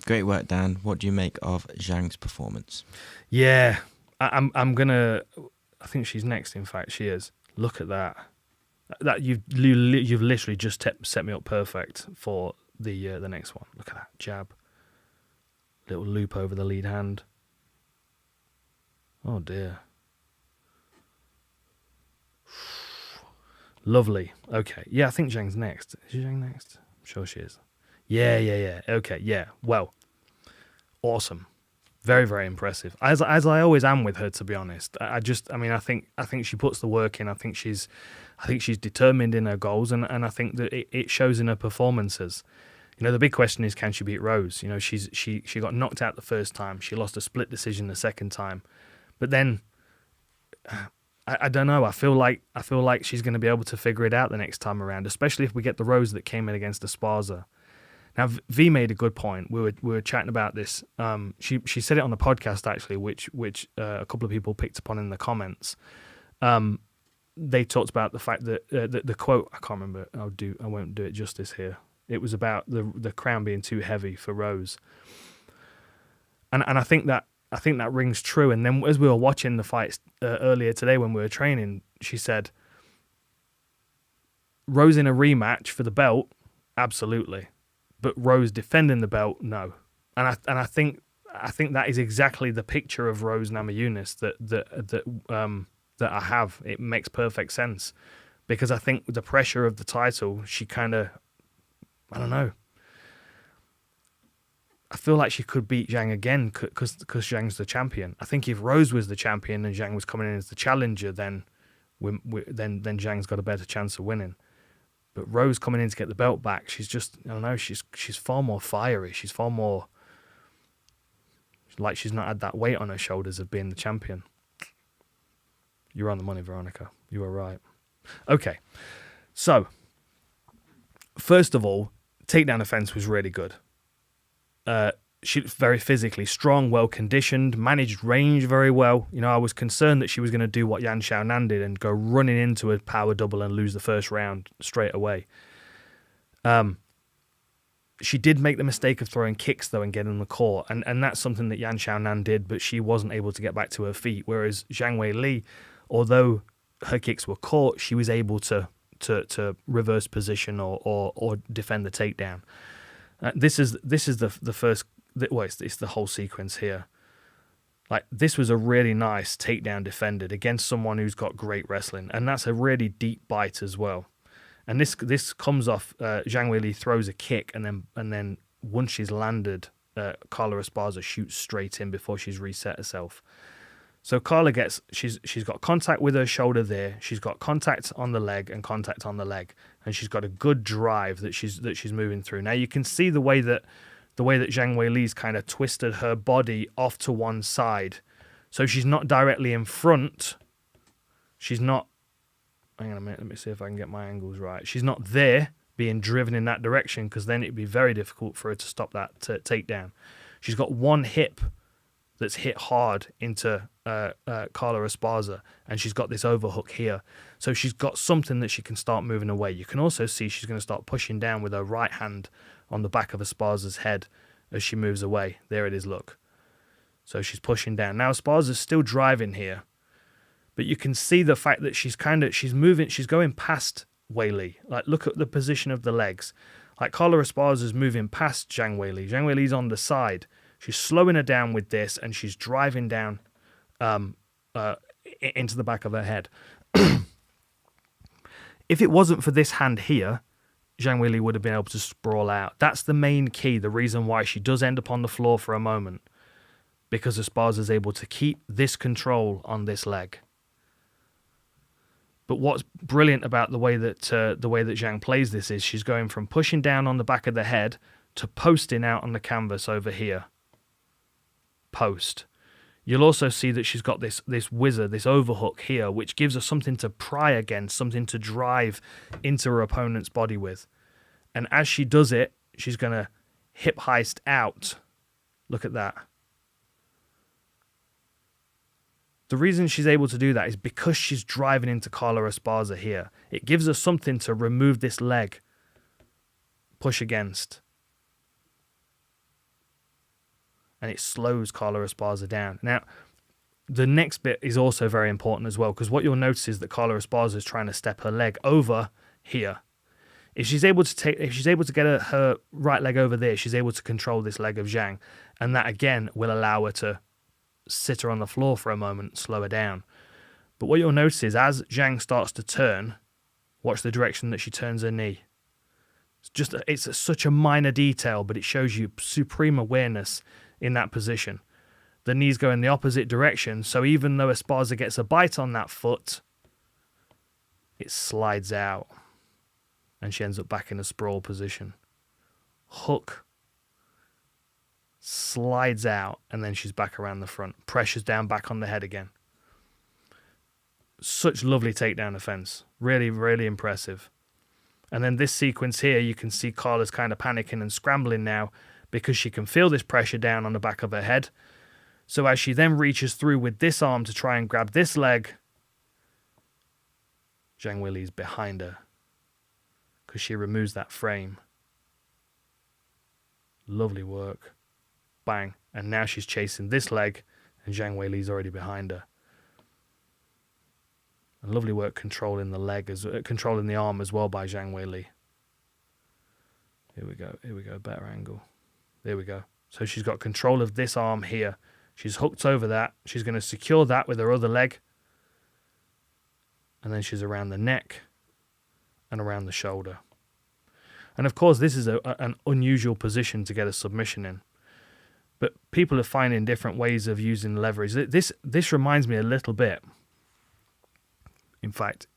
Great work, Dan. What do you make of Zhang's performance? Yeah, I'm gonna. I think she's next. In fact, she is. Look at that. That you've literally just set me up perfect for the next one. Look at that jab. Little loop over the lead hand. Oh dear. Lovely. Okay. Yeah, I think Zhang's next. Is Zhang next? I'm sure she is. Yeah. Okay, yeah. Well, awesome. Very, very impressive. As I always am with her, to be honest. I think she puts the work in. I think she's determined in her goals, and I think that it shows in her performances. You know, the big question is, can she beat Rose? You know, she got knocked out the first time. She lost a split decision the second time, but then I don't know. I feel like she's going to be able to figure it out the next time around, especially if we get the Rose that came in against Esparza. Now, V made a good point. We were chatting about this. She said it on the podcast actually, which a couple of people picked up on in the comments. They talked about the fact that the quote, I can't remember. I won't do it justice here. It was about the crown being too heavy for Rose, and I think that rings true. And then as we were watching the fights earlier today when we were training, she said, Rose in a rematch for the belt, absolutely. But Rose defending the belt, no. And I think that is exactly the picture of Rose Namajunas that I have. It makes perfect sense, because I think the pressure of the title, she kind of, I don't know. I feel like she could beat Zhang again because Zhang's the champion. I think if Rose was the champion and Zhang was coming in as the challenger, then Zhang's got a better chance of winning. But Rose coming in to get the belt back, she's just, I don't know, she's far more fiery. She's far more like she's not had that weight on her shoulders of being the champion. You're on the money, Veronica. You were right. Okay, so first of all, takedown defense was really good. She was very physically strong, well conditioned, managed range very well. You know, I was concerned that she was going to do what Yan Xiaonan did and go running into a power double and lose the first round straight away. She did make the mistake of throwing kicks, though, and getting the core. And that's something that Yan Xiaonan did, but she wasn't able to get back to her feet. Whereas Zhang Weili, although her kicks were caught, she was able to reverse position or defend the takedown. This is the first... Well, it's the whole sequence here. Like, this was a really nice takedown defended against someone who's got great wrestling. And that's a really deep bite as well. And this comes off. Zhang Weili throws a kick, and then once she's landed, Carla Esparza shoots straight in before she's reset herself. So Carla she's got contact with her shoulder there. She's got contact on the leg and contact on the leg, and she's got a good drive that she's moving through. Now you can see the way that Zhang Weili's kind of twisted her body off to one side, so she's not directly in front. She's not. Hang on a minute, let me see if I can get my angles right. She's not there being driven in that direction, because then it'd be very difficult for her to stop that takedown. She's got one hip that's hit hard into Carla Esparza, and she's got this overhook here. So she's got something that she can start moving away. You can also see she's going to start pushing down with her right hand on the back of Esparza's head as she moves away. There it is, look. So she's pushing down. Now Esparza's still driving here, but you can see the fact that she's moving, she's going past Weili. Like, look at the position of the legs. Like, Carla Esparza's moving past Zhang Weili. Zhang Weili's on the side. She's slowing her down with this, and she's driving down into the back of her head. If it wasn't for this hand here, Zhang Weili would have been able to sprawl out. That's the main key, the reason why she does end up on the floor for a moment, because Esparza's able to keep this control on this leg. But what's brilliant about the way that Zhang plays this is she's going from pushing down on the back of the head to posting out on the canvas over here. Post. You'll also see that she's got this whizzer, this overhook here, which gives her something to pry against, something to drive into her opponent's body with. And as she does it, she's going to hip heist out. Look at that. The reason she's able to do that is because she's driving into Carla Esparza here. It gives her something to remove this leg. Push against. And it slows Carla Esparza down. Now, the next bit is also very important as well, because what you'll notice is that Carla Esparza is trying to step her leg over here. If she's able to get her right leg over there, she's able to control this leg of Zhang, and that again will allow her to sit her on the floor for a moment, slow her down. But what you'll notice is as Zhang starts to turn, watch the direction that she turns her knee. It's such a minor detail, but it shows you supreme awareness in that position. The knees go in the opposite direction, so even though Esparza gets a bite on that foot, it slides out, and she ends up back in a sprawl position. Hook. Slides out, and then she's back around the front. Pressures down back on the head again. Such lovely takedown defense. Really, really impressive. And then this sequence here, you can see Carla's kind of panicking and scrambling now because she can feel this pressure down on the back of her head. So as she then reaches through with this arm to try and grab this leg, Zhang Weili's behind her because she removes that frame. Lovely work. Bang. And now she's chasing this leg, and Zhang Weili's already behind her. And lovely work controlling the leg, controlling the arm as well by Zhang Weili. Here we go. Better angle. There we go. So she's got control of this arm here. She's hooked over that. She's going to secure that with her other leg. And then she's around the neck and around the shoulder. And of course, this is an unusual position to get a submission in. But people are finding different ways of using leverage. This reminds me a little bit. In fact,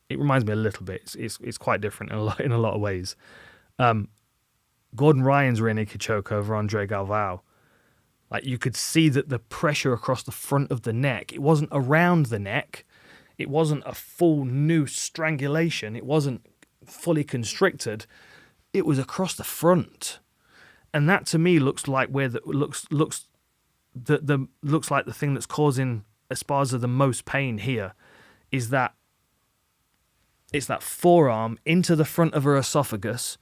it reminds me a little bit. It's quite different in a lot of ways. Gordon Ryan's rear naked choke over Andre Galvao. Like, you could see that the pressure across the front of the neck, it wasn't around the neck. It wasn't a full noose strangulation. It wasn't fully constricted. It was across the front. And that to me looks like looks like the thing that's causing Esparza the most pain here is that it's that forearm into the front of her esophagus,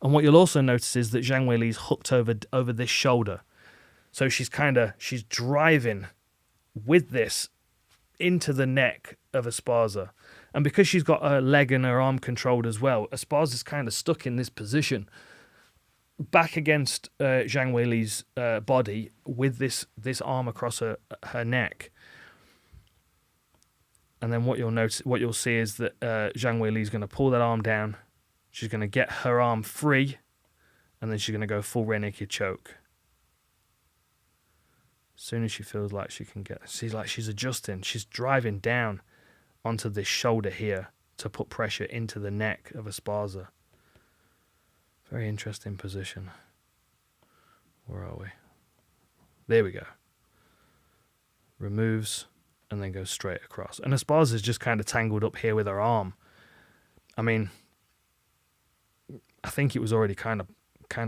And what you'll also notice is that Zhang Weili's hooked over this shoulder. So she's driving with this into the neck of Esparza. And because she's got her leg and her arm controlled as well, Esparza's kind of stuck in this position back against Zhang Weili's body with this arm across her neck. And then what you'll see is that Zhang Weili's going to pull that arm down. She's going to get her arm free, and then she's going to go full rear naked choke. As soon as she feels like she can she's adjusting. She's driving down onto this shoulder here to put pressure into the neck of Esparza. Very interesting position. Where are we? There we go. Removes and then goes straight across. And Esparza's just kind of tangled up here with her arm. I mean, I think it was already kind of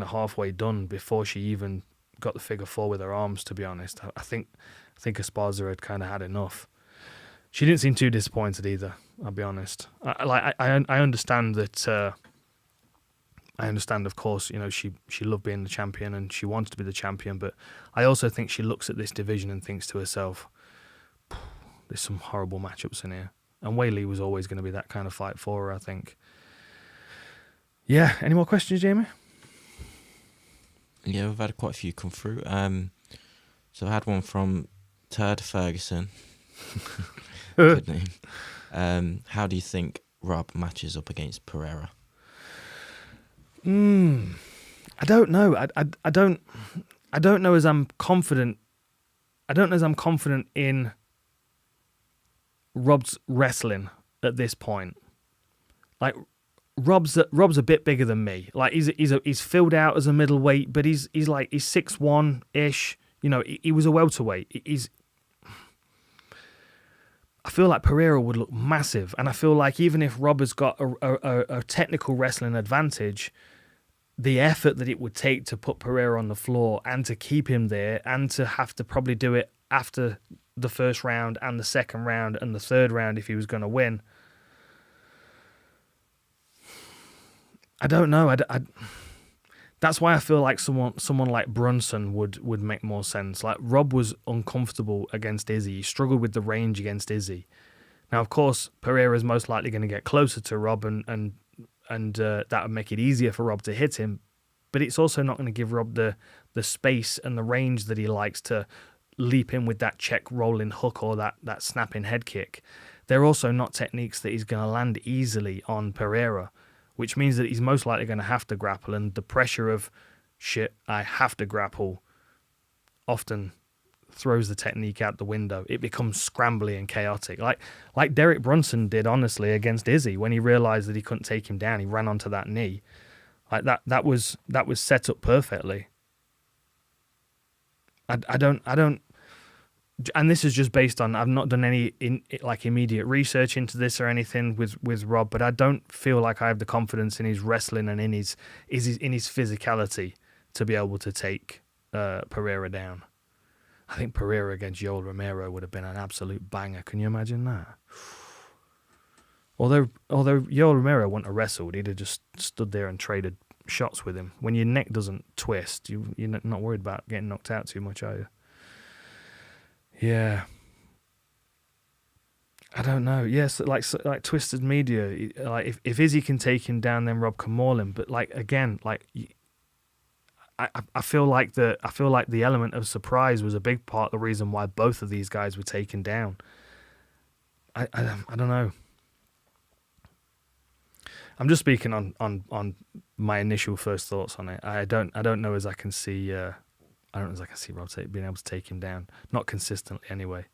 halfway done before she even got the figure four with her arms, to be honest. I think Esparza had kind of had enough. She didn't seem too disappointed either, I'll be honest. I understand that... I understand, of course, she loved being the champion and she wanted to be the champion, but I also think she looks at this division and thinks to herself, there's some horrible matchups in here. And Weili was always going to be that kind of fight for her, I think. Yeah, any more questions, Jamie? Yeah, we've had quite a few come through. So I had one from Turd Ferguson. Good name. How do you think Rob matches up against Pereira? I don't know. I don't know as I'm confident. I don't know as I'm confident in Rob's wrestling at this point. Like Rob's a bit bigger than me. Like he's filled out as a middleweight, but he's 6'1" ish. He was a welterweight. I feel like Pereira would look massive, and I feel like even if Rob has got a technical wrestling advantage, the effort that it would take to put Pereira on the floor and to keep him there and to have to probably do it after the first round and the second round and the third round if he was going to win. I don't know. That's why I feel like someone like Brunson would make more sense. Like Rob was uncomfortable against Izzy. He struggled with the range against Izzy. Now, of course, Pereira is most likely going to get closer to Rob and that would make it easier for Rob to hit him. But it's also not going to give Rob the space and the range that he likes to leap in with that check rolling hook or that snapping head kick. They're also not techniques that he's going to land easily on Pereira, which means that he's most likely going to have to grapple, and the pressure of, shit, I have to grapple, often throws the technique out the window. It becomes scrambly and chaotic. Like Derek Brunson did, honestly, against Izzy. When he realised that he couldn't take him down, he ran onto that knee. Like that was set up perfectly. I don't, and this is just based on, I've not done any immediate research into this or anything with Rob, but I don't feel like I have the confidence in his wrestling and in his physicality to be able to take Pereira down. I think Pereira against Yoel Romero would have been an absolute banger. Can you imagine that? Although Yoel Romero wouldn't have wrestled, he'd have just stood there and traded shots with him. When your neck doesn't twist, you're not worried about getting knocked out too much, are you? Yeah. I don't know. Yes, like Twisted Media. Like if Izzy can take him down, then Rob can maul him. But I feel like the element of surprise was a big part of the reason why both of these guys were taken down. I don't know. I'm just speaking on my initial first thoughts on it. I don't know as I can see. I don't know as I can see Rob being able to take him down. Not consistently, anyway.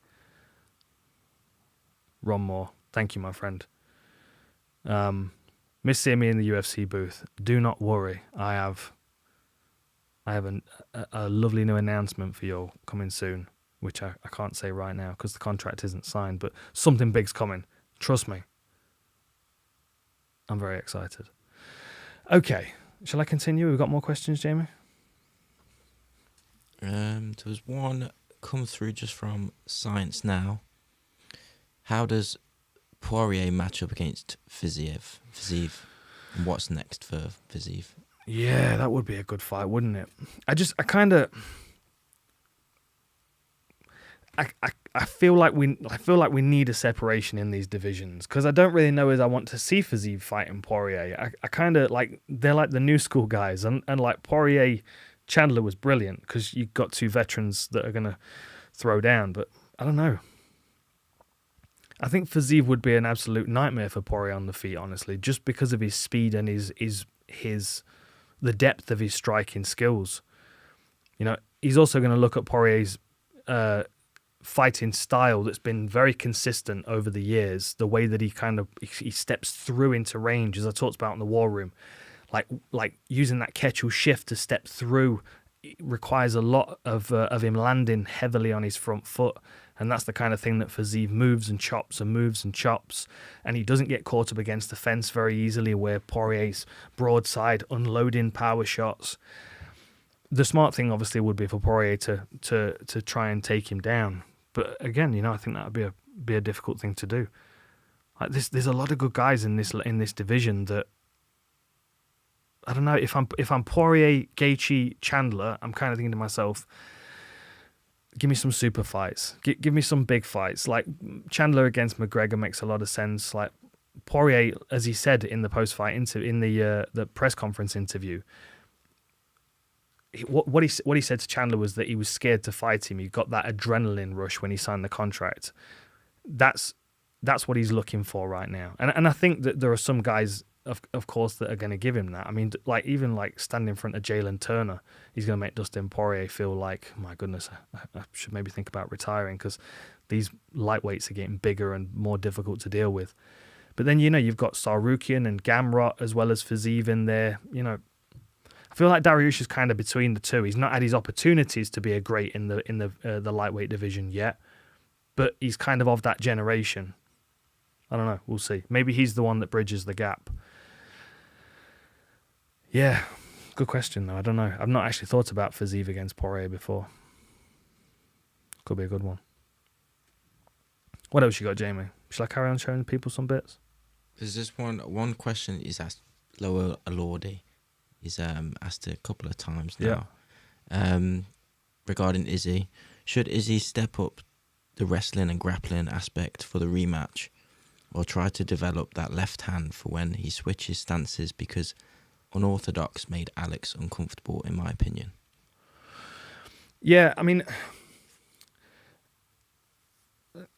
Ron Moore, thank you, my friend. Miss seeing me in the UFC booth. Do not worry. I have a lovely new announcement for you coming soon, which I can't say right now because the contract isn't signed, but something big's coming. Trust me. I'm very excited. Okay, shall I continue? We've got more questions, Jamie? There was one come through just from Science Now. How does Poirier match up against Fiziev? And what's next for Fiziev? Yeah, that would be a good fight, wouldn't it? I feel like we need a separation in these divisions because I don't really know as I want to see Fiziev fighting Poirier. I kind of like they're like the new school guys, and like Poirier, Chandler was brilliant because you got two veterans that are gonna throw down. But I don't know. I think Fiziev would be an absolute nightmare for Poirier on the feet, honestly, just because of his speed and his the depth of his striking skills. You know, he's also going to look at Poirier's fighting style that's been very consistent over the years. The way that he steps through into range, as I talked about in the War Room, like using that Ketchel shift to step through, it requires a lot of him landing heavily on his front foot. And that's the kind of thing that Fiziev moves and chops, and he doesn't get caught up against the fence very easily, where Poirier's broadside unloading power shots. The smart thing, obviously, would be for Poirier to try and take him down. But again, you know, I think that would be a difficult thing to do. Like there's a lot of good guys in this division that I don't know if I'm Poirier, Gaethje, Chandler, I'm kind of thinking to myself, give me some super fights. Give me some big fights. Like Chandler against McGregor makes a lot of sense. Like Poirier, as he said in the post-fight in the press conference interview, what he said to Chandler was that he was scared to fight him. He got that adrenaline rush when he signed the contract. That's what he's looking for right now. And I think that there are some guys, of course, that are going to give him that. I mean, like even like standing in front of Jalen Turner, he's going to make Dustin Poirier feel like, my goodness, I should maybe think about retiring because these lightweights are getting bigger and more difficult to deal with. But then, you know, you've got Sarukian and Gamrot as well as Fiziev in there. You know, I feel like Dariush is kind of between the two. He's not had his opportunities to be a great in the lightweight division yet, but he's kind of that generation. I don't know. We'll see. Maybe he's the one that bridges the gap. Yeah, good question though. I don't know. I've not actually thought about Fiziev against Poirier before. Could be a good one. What else you got, Jamie? Shall I carry on showing people some bits? There's just one question he's asked. Lower Alordi. He's asked it a couple of times now. Yeah. Regarding Izzy, should Izzy step up the wrestling and grappling aspect for the rematch, or try to develop that left hand for when he switches stances? Because unorthodox made Alex uncomfortable, in my opinion. Yeah, I mean,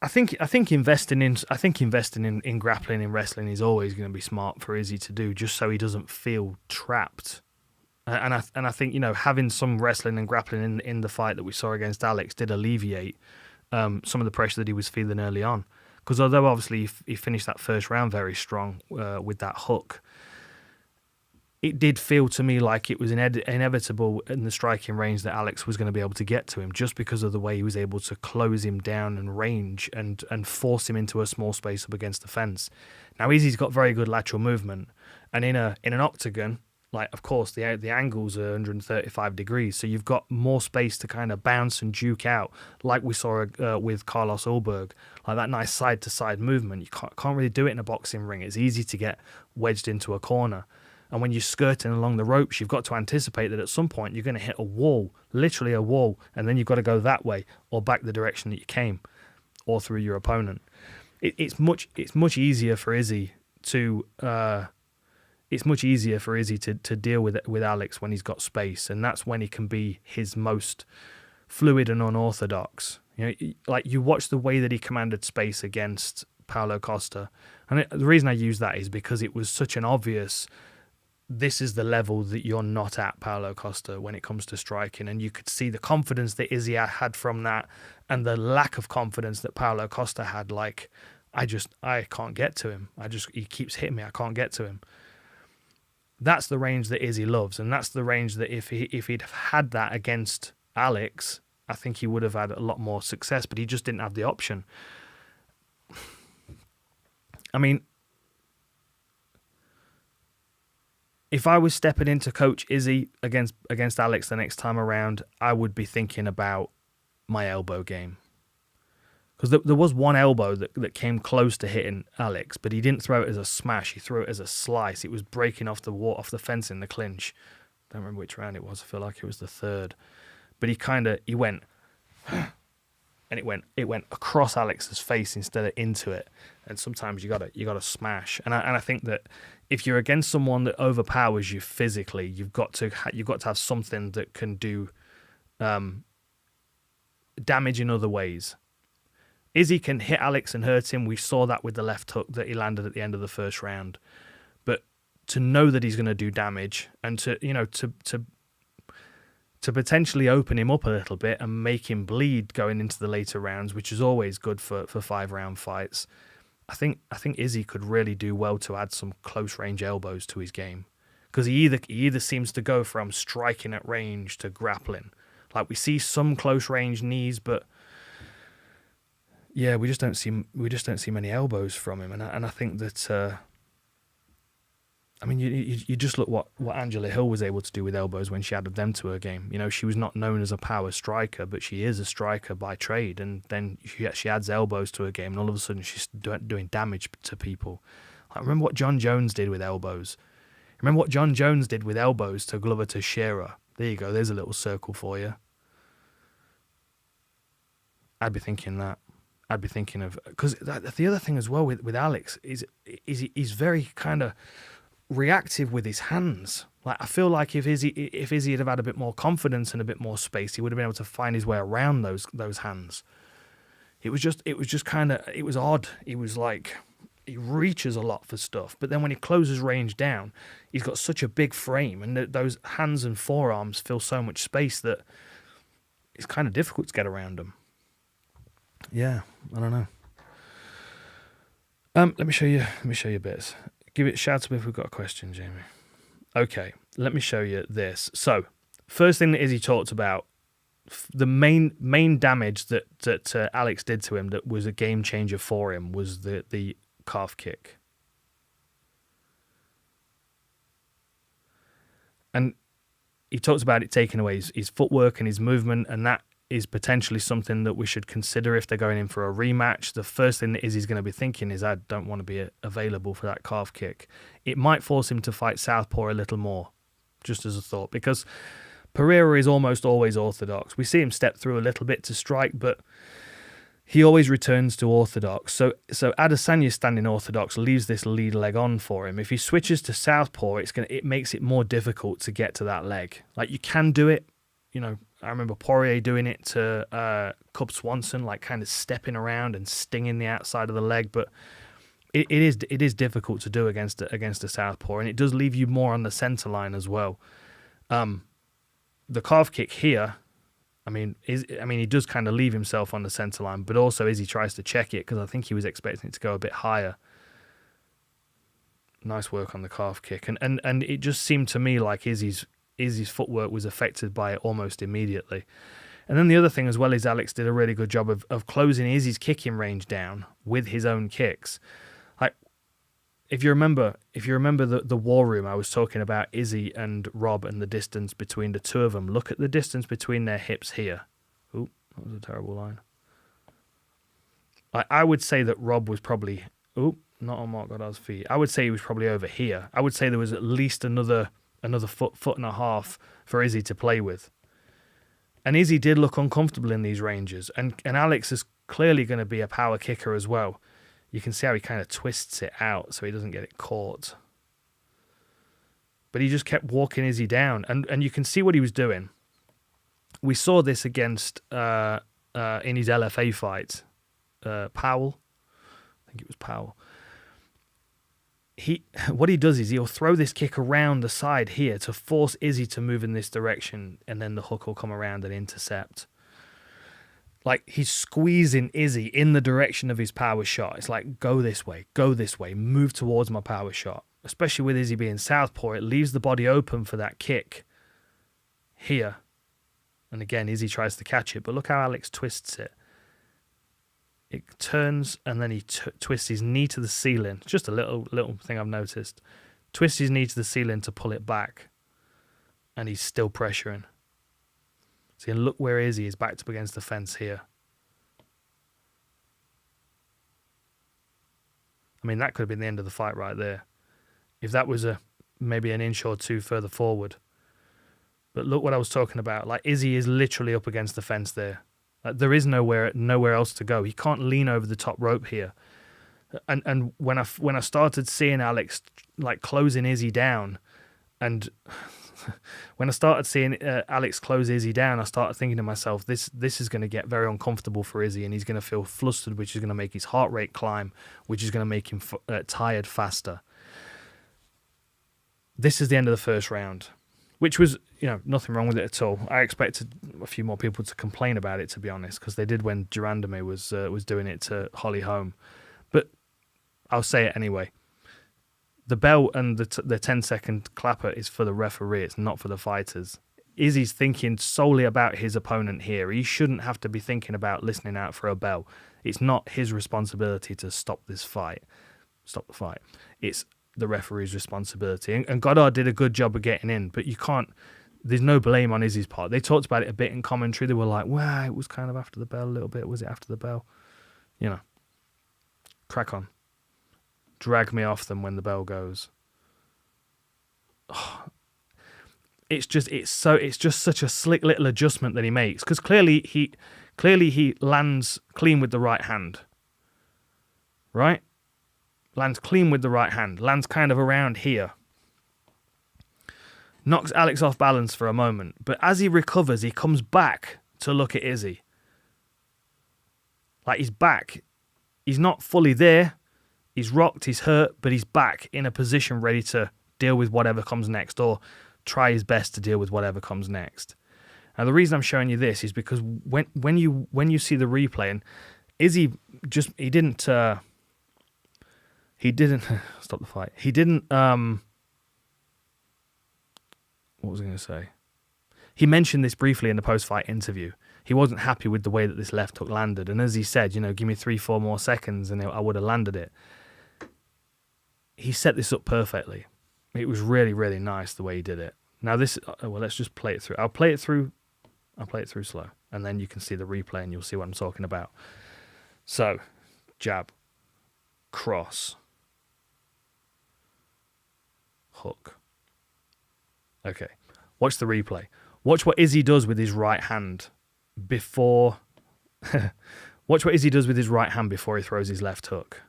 I think investing in grappling and wrestling is always going to be smart for Izzy to do, just so he doesn't feel trapped. And I think, you know, having some wrestling and grappling in the fight that we saw against Alex did alleviate some of the pressure that he was feeling early on. Because although obviously he finished that first round very strong with that hook, it did feel to me like it was inevitable in the striking range that Alex was going to be able to get to him, just because of the way he was able to close him down and range and force him into a small space up against the fence. Now Izzy's got very good lateral movement, and in an octagon, like of course the angles are 135 degrees, so you've got more space to kind of bounce and juke out, like we saw with Carlos Ulberg, like that nice side to side movement. You can't really do it in a boxing ring. It's easy to get wedged into a corner. And when you're skirting along the ropes, you've got to anticipate that at some point you're going to hit a wall, literally a wall, and then you've got to go that way or back the direction that you came, or through your opponent. It's much easier for Izzy to deal with Alex when he's got space, and that's when he can be his most fluid and unorthodox. You know, like you watch the way that he commanded space against Paulo Costa, and the reason I use that is because it was such an obvious, this is the level that you're not at, Paulo Costa, when it comes to striking. And you could see the confidence that Izzy had from that, and the lack of confidence that Paulo Costa had. Like, I can't get to him. He keeps hitting me. I can't get to him. That's the range that Izzy loves. And that's the range that if he'd had that against Alex, I think he would have had a lot more success, but he just didn't have the option. I mean, if I was stepping in to coach Izzy against Alex the next time around, I would be thinking about my elbow game. Because there was one elbow that came close to hitting Alex, but he didn't throw it as a smash. He threw it as a slice. It was breaking off the fence in the clinch. Don't remember which round it was. I feel like it was the third. But he went, and it went across Alex's face instead of into it. And sometimes you gotta smash. And I think that if you're against someone that overpowers you physically, you've got to have something that can do damage in other ways. Izzy can hit Alex and hurt him. We saw that with the left hook that he landed at the end of the first round. But to know that he's going to do damage and to potentially open him up a little bit and make him bleed going into the later rounds, which is always good for 5-round fights. I think Izzy could really do well to add some close range elbows to his game, because he either seems to go from striking at range to grappling. Like, we see some close range knees, but yeah, we just don't see many elbows from him, and I think that I mean, you just look what Angela Hill was able to do with elbows when she added them to her game. You know, she was not known as a power striker, but she is a striker by trade, and then she adds elbows to her game, and all of a sudden she's doing damage to people. I remember what John Jones did with elbows. Remember what John Jones did with elbows to Glover Teixeira. There you go. There's a little circle for you. I'd be thinking that. I'd be thinking of, because the other thing as well with Alex is he's very kind of reactive with his hands. Like, I feel like if Izzy had had a bit more confidence and a bit more space, he would have been able to find his way around those hands. It was just kind of, it was odd. He was like, he reaches a lot for stuff, but then when he closes range down, he's got such a big frame, and those hands and forearms fill so much space that it's kind of difficult to get around them. Yeah, I don't know. Let me show you bits. Give it, shout out if we've got a question, Jamie. Okay, let me show you this. So, first thing that Izzy talked about, the main damage that Alex did to him that was a game changer for him was the calf kick. And he talks about it taking away his footwork and his movement, and that is potentially something that we should consider if they're going in for a rematch. The first thing that Izzy's going to be thinking is, I don't want to be available for that calf kick. It might force him to fight southpaw a little more, just as a thought, because Pereira is almost always orthodox. We see him step through a little bit to strike, but he always returns to orthodox. So Adesanya standing orthodox leaves this lead leg on for him. If he switches to southpaw, it makes it more difficult to get to that leg. Like, you can do it, you know. I remember Poirier doing it to Cub Swanson, like kind of stepping around and stinging the outside of the leg, but it is difficult to do against a southpaw, and it does leave you more on the center line as well. The calf kick here, I mean, he does kind of leave himself on the center line, but also Izzy tries to check it, because I think he was expecting it to go a bit higher. Nice work on the calf kick, and it just seemed to me like Izzy's footwork was affected by it almost immediately. And then the other thing as well is Alex did a really good job of closing Izzy's kicking range down with his own kicks. Like, if you remember the war room, I was talking about Izzy and Rob and the distance between the two of them. Look at the distance between their hips here. Ooh, that was a terrible line. I would say that Rob was probably, not on Mark Goddard's feet. I would say he was probably over here. I would say there was at least another foot and a half for Izzy to play with. And Izzy did look uncomfortable in these ranges. And Alex is clearly going to be a power kicker as well. You can see how he kind of twists it out so he doesn't get it caught. But he just kept walking Izzy down. And you can see what he was doing. We saw this against, in his LFA fight, Powell. I think it was Powell. What he does is he'll throw this kick around the side here to force Izzy to move in this direction, and then the hook will come around and intercept. Like, he's squeezing Izzy in the direction of his power shot. It's like, go this way, move towards my power shot. Especially with Izzy being southpaw, it leaves the body open for that kick here. And again, Izzy tries to catch it, but look how Alex twists it. It turns, and then he twists his knee to the ceiling. Just a little thing I've noticed. Twists his knee to the ceiling to pull it back. And he's still pressuring. So you look where Izzy is backed up against the fence here. I mean, that could have been the end of the fight right there. If that was maybe an inch or two further forward. But look what I was talking about. Like, Izzy is literally up against the fence there. Like, there is nowhere else to go. He can't lean over the top rope here. And when I started seeing Alex like closing Izzy down, and when I started seeing Alex close Izzy down, I started thinking to myself, this is going to get very uncomfortable for Izzy, and he's going to feel flustered, which is going to make his heart rate climb, which is going to make him tired faster. This is the end of the first round, which was, nothing wrong with it at all. I expected a few more people to complain about it, to be honest, because they did when Durandame was doing it to Holly Holm. But I'll say it anyway. The bell and the 10-second clapper is for the referee. It's not for the fighters. Izzy's thinking solely about his opponent here. He shouldn't have to be thinking about listening out for a bell. It's not his responsibility to stop the fight. It's the referee's responsibility. And Goddard did a good job of getting in, but you can't... There's no blame on Izzy's part. They talked about it a bit in commentary. They were like, well, it was kind of after the bell a little bit. Was it after the bell? Crack on. Drag me off them when the bell goes. Oh, it's just such a slick little adjustment that he makes, because clearly he lands clean with the right hand. Right? Lands clean with the right hand. Lands kind of around here. Knocks Alex off balance for a moment, but as he recovers, he comes back to look at Izzy. Like, he's back. He's not fully there. He's rocked, he's hurt, but he's back in a position ready to deal with whatever comes next, or try his best to deal with whatever comes next. And the reason I'm showing you this is because when you see the replay, and Izzy he didn't stop the fight. He didn't what was I going to say? He mentioned this briefly in the post-fight interview. He wasn't happy with the way that this left hook landed, and as he said, give me 3-4 more seconds and I would have landed it. He set this up perfectly. It was really, really nice the way he did it. Now let's just play it through. I'll play it through slow, and then you can see the replay and you'll see what I'm talking about. So, jab, cross, hook. Okay, watch the replay. Watch what Izzy does with his right hand before... Watch what Izzy does with his right hand before he throws his left hook.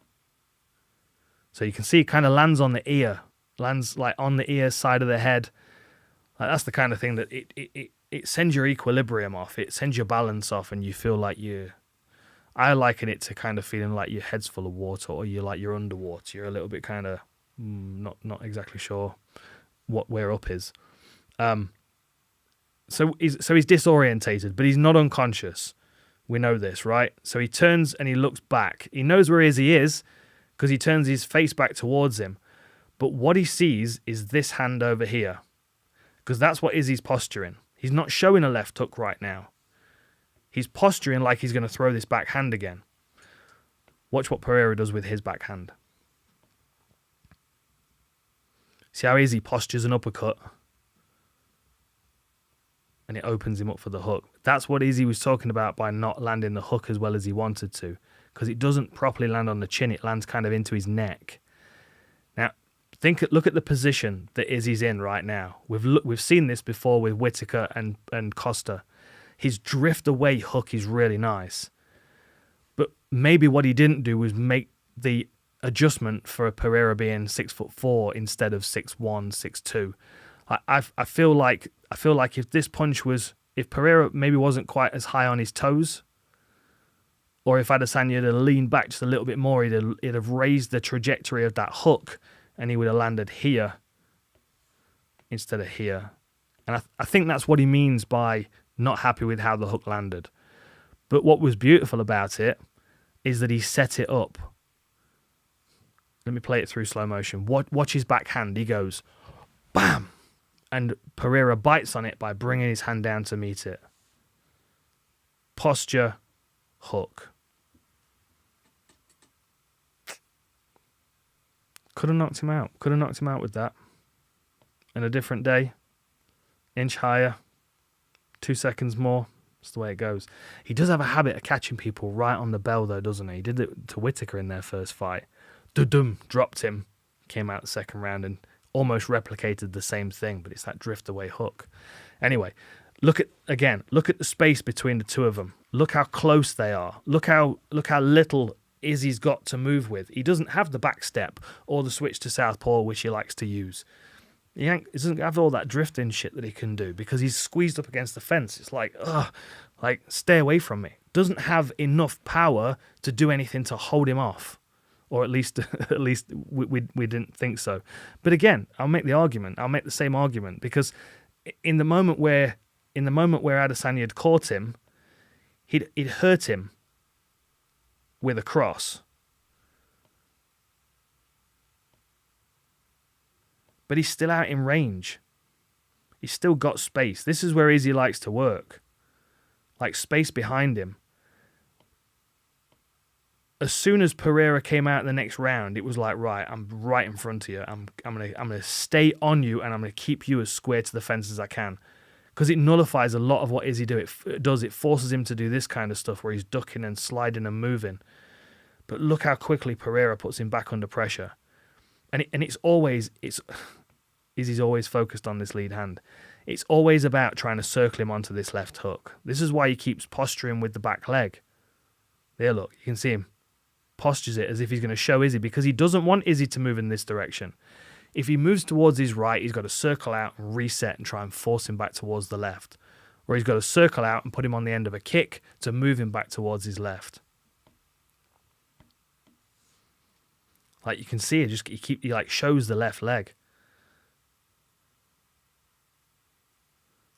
So you can see it kind of lands on the ear. Lands like on the ear side of the head. Like, that's the kind of thing that it sends your equilibrium off. It sends your balance off, and you feel like I liken it to kind of feeling like your head's full of water, or you're underwater. You're a little bit kind of not exactly sure where up is. So he's disorientated, but he's not unconscious. We know this, right? So he turns and he looks back. He knows where Izzy is because he turns his face back towards him. But what he sees is this hand over here, because that's what Izzy's posturing. He's not showing a left hook right now. He's posturing like he's going to throw this back hand again. Watch what Pereira does with his backhand. See how Izzy postures an uppercut? And it opens him up for the hook. That's what Izzy was talking about by not landing the hook as well as he wanted to, because it doesn't properly land on the chin. It lands kind of into his neck. Now, look at the position that Izzy's in right now. We've seen this before with Whittaker and Costa. His drift away hook is really nice, but maybe what he didn't do was make the adjustment for Pereira being 6'4" instead of 6'1", 6'2". I feel like if this punch if Pereira maybe wasn't quite as high on his toes, or if Adesanya had leaned back just a little bit more, he'd have raised the trajectory of that hook, and he would have landed here instead of here. And I think that's what he means by not happy with how the hook landed. But what was beautiful about it is that he set it up. Let me play it through slow motion. Watch his backhand. He goes, bam! And Pereira bites on it by bringing his hand down to meet it. Posture, hook. Could have knocked him out. Could have knocked him out with that. And a different day, inch higher, 2 seconds more. That's the way it goes. He does have a habit of catching people right on the bell, though, doesn't he? He did it to Whittaker in their first fight. dudum, dropped him, came out the second round and almost replicated the same thing, but it's that drift away hook. Anyway, look at the space between the two of them. Look how close they are. Look how little Izzy's got to move with. He doesn't have the back step or the switch to southpaw, which he likes to use. He doesn't have all that drifting shit that he can do because he's squeezed up against the fence. It's like, stay away from me. Doesn't have enough power to do anything to hold him off, or at least we didn't think so. But again, I'll make the same argument because in the moment where Adesanya had caught him, he'd hurt him with a cross. But he's still out in range. He's still got space. This is where Izzy likes to work. Like space behind him. As soon as Pereira came out in the next round, it was like, right, I'm right in front of you. I'm gonna stay on you and I'm gonna keep you as square to the fence as I can. Because it nullifies a lot of what Izzy does. It forces him to do this kind of stuff where he's ducking and sliding and moving. But look how quickly Pereira puts him back under pressure. And Izzy's always focused on this lead hand. It's always about trying to circle him onto this left hook. This is why he keeps posturing with the back leg. There, look, you can see him. Postures it as if he's going to show Izzy because he doesn't want Izzy to move in this direction. If he moves towards his right, he's got to circle out and reset and try and force him back towards the left. Or he's got to circle out and put him on the end of a kick to move him back towards his left. Like you can see it, he shows the left leg.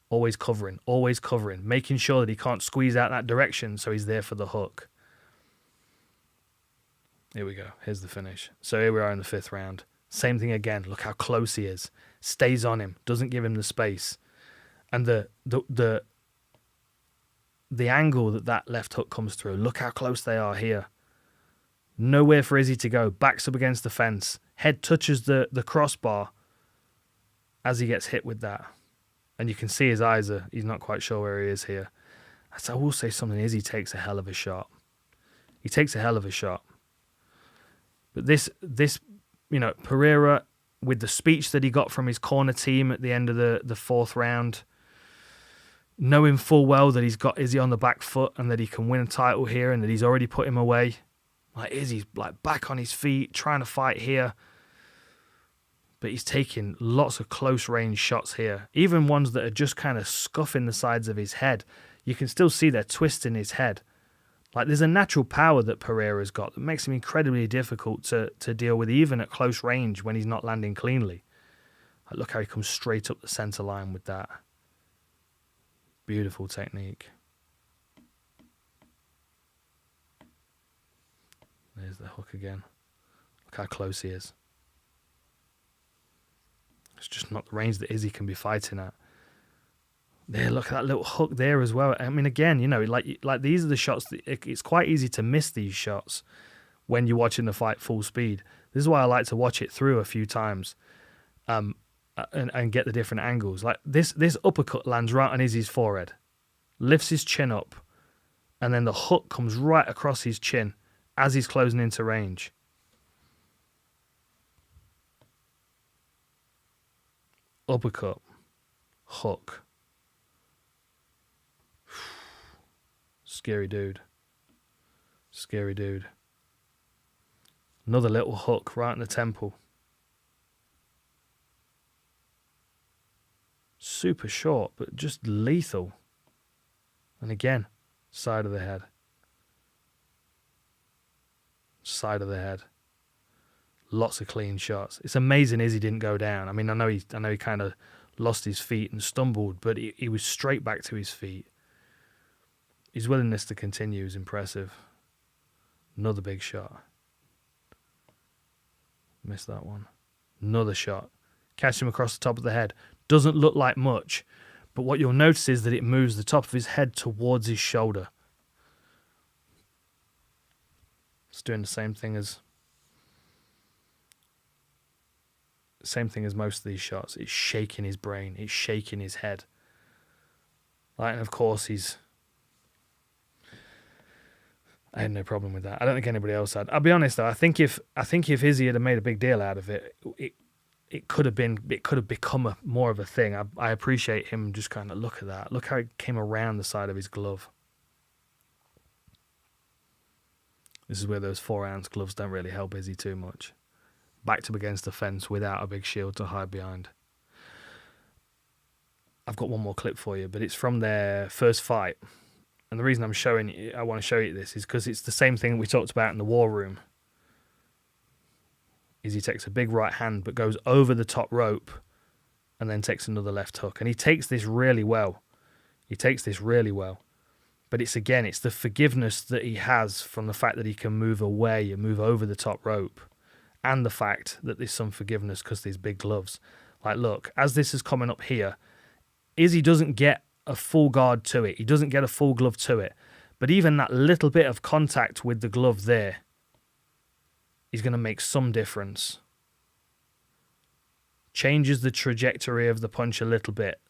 Always covering, making sure that he can't squeeze out that direction so he's there for the hook. Here we go. Here's the finish. So here we are in the 5th round. Same thing again. Look how close he is. Stays on him. Doesn't give him the space. And the angle that left hook comes through. Look how close they are here. Nowhere for Izzy to go. Backs up against the fence. Head touches the crossbar as he gets hit with that. And you can see his eyes he's not quite sure where he is here. So I will say something. Izzy takes a hell of a shot. He takes a hell of a shot. But this, Pereira, with the speech that he got from his corner team at the end of the 4th round, knowing full well that he's got Izzy on the back foot and that he can win a title here and that he's already put him away. Like Izzy's back on his feet, trying to fight here. But he's taking lots of close range shots here. Even ones that are just kind of scuffing the sides of his head. You can still see they're twisting his head. Like there's a natural power that Pereira's got that makes him incredibly difficult to deal with even at close range when he's not landing cleanly. Like look how he comes straight up the centre line with that. Beautiful technique. There's the hook again. Look how close he is. It's just not the range that Izzy can be fighting at. There, look at that little hook there as well. I mean, again, like these are the shots. It's quite easy to miss these shots when you're watching the fight full speed. This is why I like to watch it through a few times, and get the different angles. Like this uppercut lands right on Izzy's forehead, lifts his chin up, and then the hook comes right across his chin as he's closing into range. Uppercut, hook. Scary dude. Scary dude. Another little hook right in the temple. Super short, but just lethal. And again, side of the head. Side of the head. Lots of clean shots. It's amazing Izzy didn't go down. I mean, I know he kind of lost his feet and stumbled, but he was straight back to his feet. His willingness to continue is impressive. Another big shot. Missed that one. Another shot. Catch him across the top of the head. Doesn't look like much, but what you'll notice is that it moves the top of his head towards his shoulder. It's doing the same thing as most of these shots. It's shaking his brain. It's shaking his head. And of course, I had no problem with that. I don't think anybody else had. I'll be honest though. I think if Izzy had made a big deal out of it, it could have become more of a thing. I appreciate him just kind of look at that. Look how it came around the side of his glove. This is where those 4-ounce gloves don't really help Izzy too much. Backed up against the fence without a big shield to hide behind. I've got one more clip for you, but it's from their first fight. And the reason I want to show you this is because it's the same thing we talked about in the war room. Izzy takes a big right hand but goes over the top rope and then takes another left hook. And he takes this really well. But it's the forgiveness that he has from the fact that he can move away and move over the top rope, and the fact that there's some forgiveness because there's big gloves. Like, look, as this is coming up here, Izzy doesn't get a full guard to it. He doesn't get a full glove to it. But even that little bit of contact with the glove there is going to make some difference. Changes the trajectory of the punch a little bit.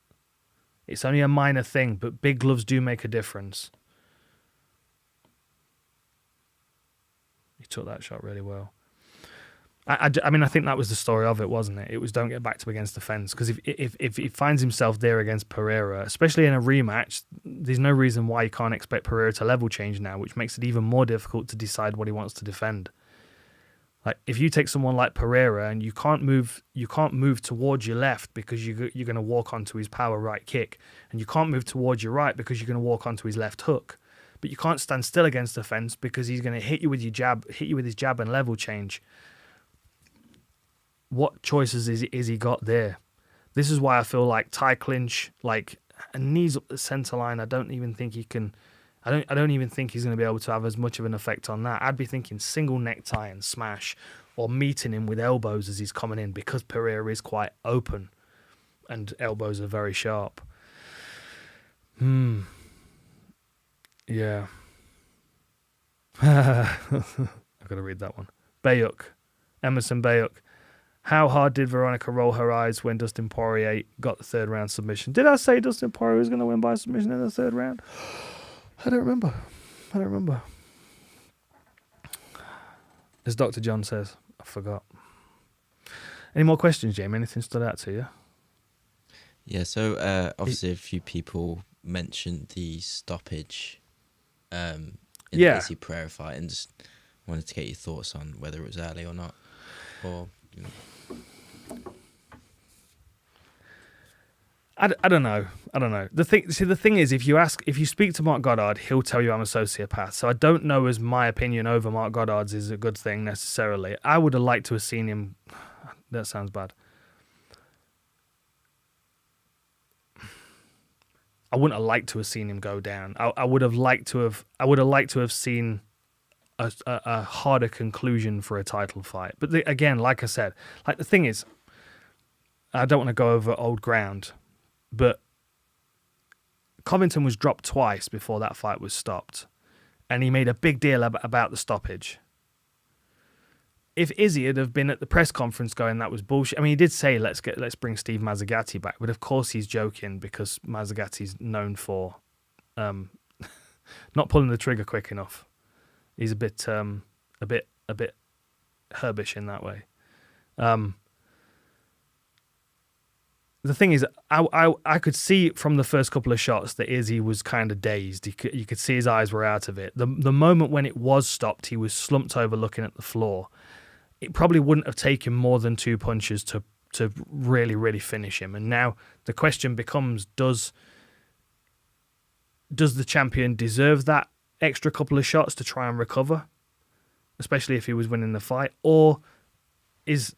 It's only a minor thing, but big gloves do make a difference. He took that shot really well. I mean, I think that was the story of it, wasn't it? It was don't get backed up against the fence. Because if he finds himself there against Pereira, especially in a rematch, there's no reason why you can't expect Pereira to level change now, which makes it even more difficult to decide what he wants to defend. Like, if you take someone like Pereira and you can't move towards your left because you're going to walk onto his power right kick, and you can't move towards your right because you're going to walk onto his left hook, but you can't stand still against the fence because he's going to hit you with his jab and level change. What choices is he got there? This is why I feel like tie clinch, like a knees up the center line. I don't even think he can. I don't even think he's going to be able to have as much of an effect on that. I'd be thinking single necktie and smash, or meeting him with elbows as he's coming in, because Pereira is quite open and elbows are very sharp. Yeah. I've got to read that one. Emerson Bayuk. How hard did Veronica roll her eyes when Dustin Poirier got the third round submission? Did I say Dustin Poirier was going to win by submission in the third round? I don't remember. As Dr. John says, I forgot. Any more questions, Jamie? Anything stood out to you? Yeah, so obviously a few people mentioned the stoppage in the Izzy Pereira fight, and just wanted to get your thoughts on whether it was early or not. Or, you know. I don't know. The thing is, if you speak to Mark Goddard, he'll tell you I'm a sociopath. So I don't know as my opinion over Mark Goddard's is a good thing necessarily. I would have liked to have seen him. That sounds bad. I wouldn't have liked to have seen him go down. I would have liked to have seen a harder conclusion for a title fight. But again, like I said, like the thing is, I don't want to go over old ground, but Covington was dropped twice before that fight was stopped, and he made a big deal about the stoppage. If Izzy had have been at the press conference going, that was bullshit. I mean, he did say, let's bring Steve Mazzagatti back, but of course he's joking, because Mazzagatti's known for not pulling the trigger quick enough. He's a bit herbish in that way. The thing is, I could see from the first couple of shots that Izzy was kind of dazed. You could see his eyes were out of it. The moment when it was stopped, he was slumped over looking at the floor. It probably wouldn't have taken more than 2 punches to really, really finish him. And now the question becomes, does the champion deserve that extra couple of shots to try and recover, especially if he was winning the fight, or is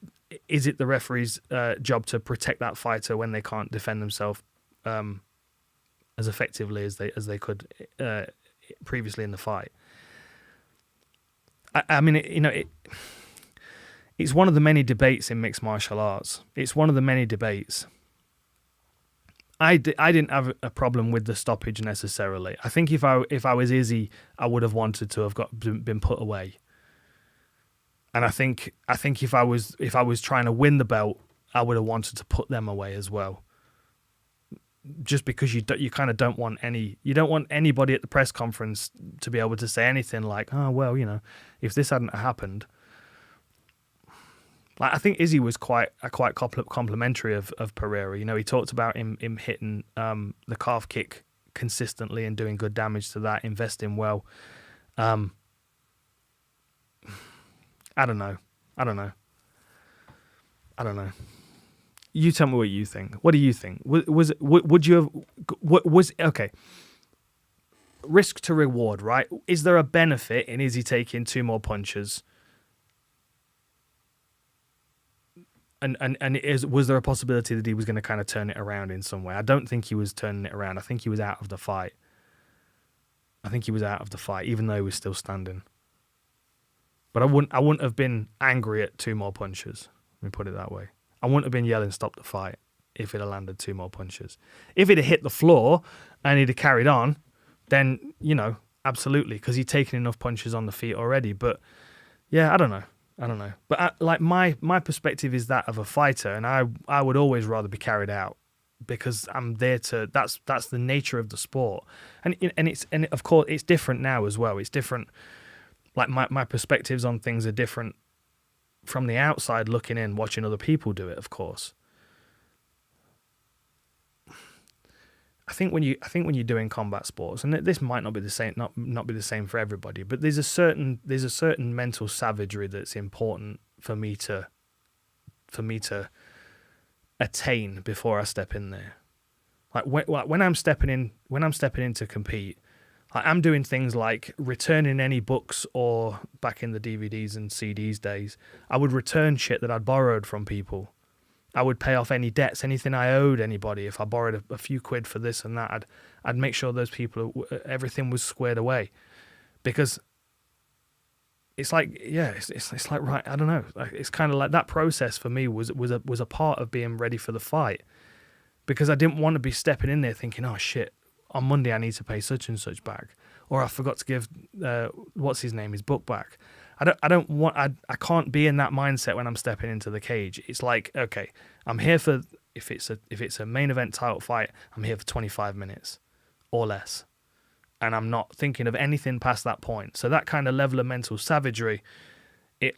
it the referee's job to protect that fighter when they can't defend themselves as effectively as they could previously in the fight? I mean, it's one of the many debates in mixed martial arts. It's one of the many debates. I didn't have a problem with the stoppage necessarily. I think if I was Izzy, I would have wanted to have been put away. And I think if I was trying to win the belt, I would have wanted to put them away as well. just because you kind of don't want anybody at the press conference to be able to say anything like, oh well, if this hadn't happened. Like, I think Izzy was quite complimentary of Pereira. He talked about him hitting the calf kick consistently and doing good damage to that, investing well. I don't know. You tell me what you think. What do you think? Would you have? Was okay? Risk to reward, right? Is there a benefit in Izzy taking 2 more punches? And was there a possibility that he was going to kind of turn it around in some way? I don't think he was turning it around. I think he was out of the fight. Even though he was still standing. But I wouldn't have been angry at 2 more punches. Let me put it that way. I wouldn't have been yelling "stop the fight" if it had landed 2 more punches. If it had hit the floor and he'd have carried on, then absolutely, because he'd taken enough punches on the feet already. But yeah, I don't know. But my perspective is that of a fighter, and I would always rather be carried out because I'm there to. That's the nature of the sport, and of course it's different now as well. It's different. Like my perspectives on things are different from the outside looking in, watching other people do it. Of course, I think when you're doing combat sports, and this might not be the same, not be the same for everybody, but there's a certain mental savagery that's important for me to attain before I step in there. Like when I'm stepping in to compete, I'm doing things like returning any books, or back in the DVDs and CDs days, I would return shit that I'd borrowed from people. I would pay off any debts, anything I owed anybody. If I borrowed a few quid for this and that, I'd make sure those people, everything was squared away, because it's like, yeah, it's like, right, I don't know. It's kind of like that process for me was a part of being ready for the fight, because I didn't want to be stepping in there thinking, oh shit, on Monday I need to pay such and such back, or I forgot to give what's his name his book back. I can't be in that mindset when I'm stepping into the cage. It's like, okay, I'm here for, if it's a main event title fight, I'm here for 25 minutes or less, and I'm not thinking of anything past that point. So that kind of level of mental savagery, it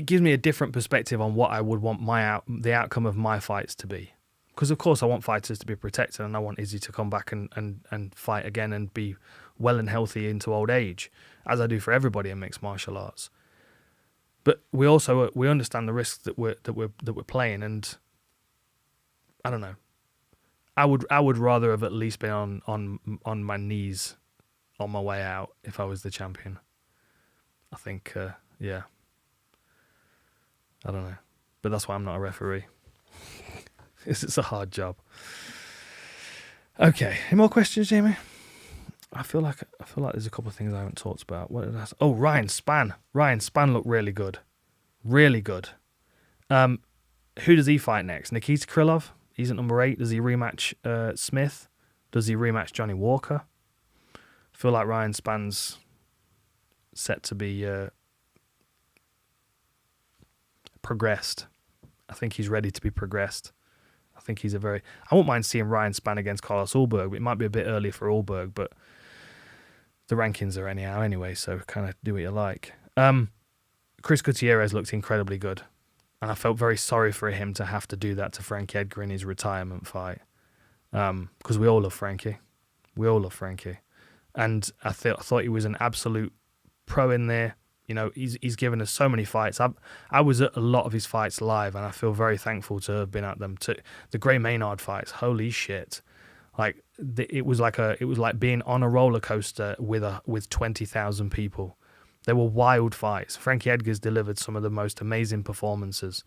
gives me a different perspective on what I would want the outcome of my fights to be. Because of course I want fighters to be protected, and I want Izzy to come back and fight again and be well and healthy into old age, as I do for everybody in mixed martial arts. But we understand the risks that we're playing, and I don't know. I would rather have at least been on my knees on my way out if I was the champion. I think yeah. I don't know, but that's why I'm not a referee. It's a hard job. Okay, any more questions, Jamie? I feel like there's a couple of things I haven't talked about. What did I say? Oh, Ryan Spann. Ryan Spann looked really good. Really good. Who does he fight next? Nikita Krylov? He's at number 8. Does he rematch Smith? Does he rematch Johnny Walker? I feel like Ryan Spann's set to be progressed. I think he's ready to be progressed. I think he's I won't mind seeing Ryan Spann against Carlos Ulberg. It might be a bit early for Ulberg, but the rankings are anyhow anyway, so kind of do what you like. Chris Gutierrez looked incredibly good, and I felt very sorry for him to have to do that to Frankie Edgar in his retirement fight, because we all love Frankie. And I thought he was an absolute pro in there. He's given us so many fights. I was at a lot of his fights live, and I feel very thankful to have been at them. To the Gray Maynard fights, holy shit! Like it was like being on a roller coaster with 20,000 people. They were wild fights. Frankie Edgar's delivered some of the most amazing performances.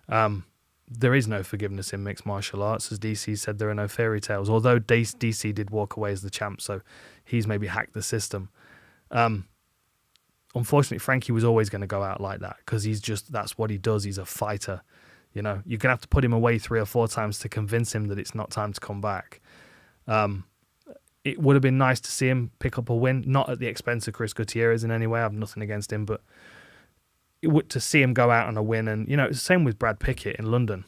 There is no forgiveness in mixed martial arts, as DC said. There are no fairy tales. Although DC did walk away as the champ, so he's maybe hacked the system. Unfortunately, Frankie was always going to go out like that, because that's what he does. He's a fighter. You're going to have to put him away 3 or 4 times to convince him that it's not time to come back. It would have been nice to see him pick up a win, not at the expense of Chris Gutierrez in any way. I have nothing against him, but to see him go out on a win. And, you know, it's the same with Brad Pickett in London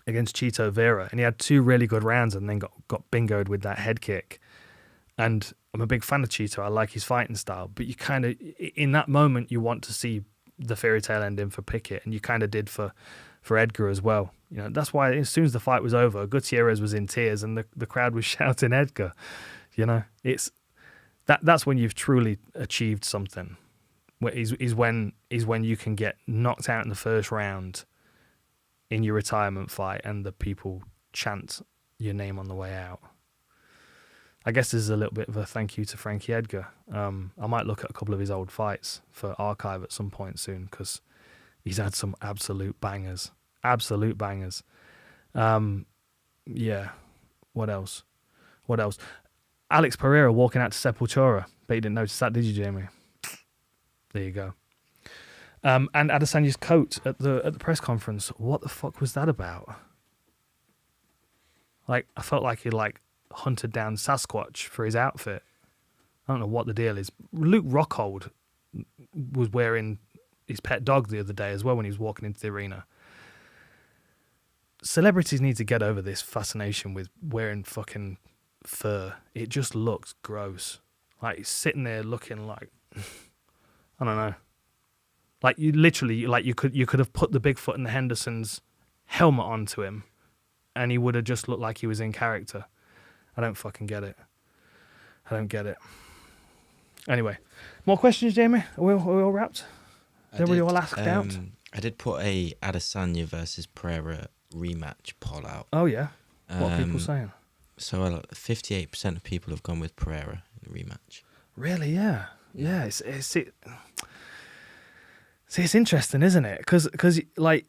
against Chito Vera. And he had 2 really good rounds and then got bingoed with that head kick. And I'm a big fan of Chito. I like his fighting style. But you kind of, in that moment, you want to see the fairy tale ending for Pickett. And you kind of did for Edgar as well. You know, that's why as soon as the fight was over, Gutierrez was in tears and the crowd was shouting Edgar. You know, that's when you've truly achieved something. Is when you can get knocked out in the first round in your retirement fight and the people chant your name on the way out. I guess this is a little bit of a thank you to Frankie Edgar. I might look at a couple of his old fights for archive at some point soon because he's had some absolute bangers. Absolute bangers. Yeah. What else? Alex Pereira walking out to Sepultura. Bet you didn't notice that, did you, Jamie? There you go. And Adesanya's coat at the press conference. What the fuck was that about? Like, I felt like he hunted down Sasquatch for his outfit. I don't know what the deal is. Luke Rockhold was wearing his pet dog the other day as well when he was walking into the arena. Celebrities need to get over this fascination with wearing fucking fur. It just looks gross. Like, he's sitting there looking like, I don't know. Like, you literally, like, you could have put the Bigfoot and the Hendersons helmet onto him and he would have just looked like he was in character. I don't fucking get it. I don't get it. Anyway, more questions, Jamie? Are we all wrapped? Is everybody all asked out? I did put a Adesanya versus Pereira rematch poll out. Oh, yeah? What are people saying? So 58% of people have gone with Pereira in the rematch. Really? Yeah. Yeah. It's interesting, isn't it? Because like,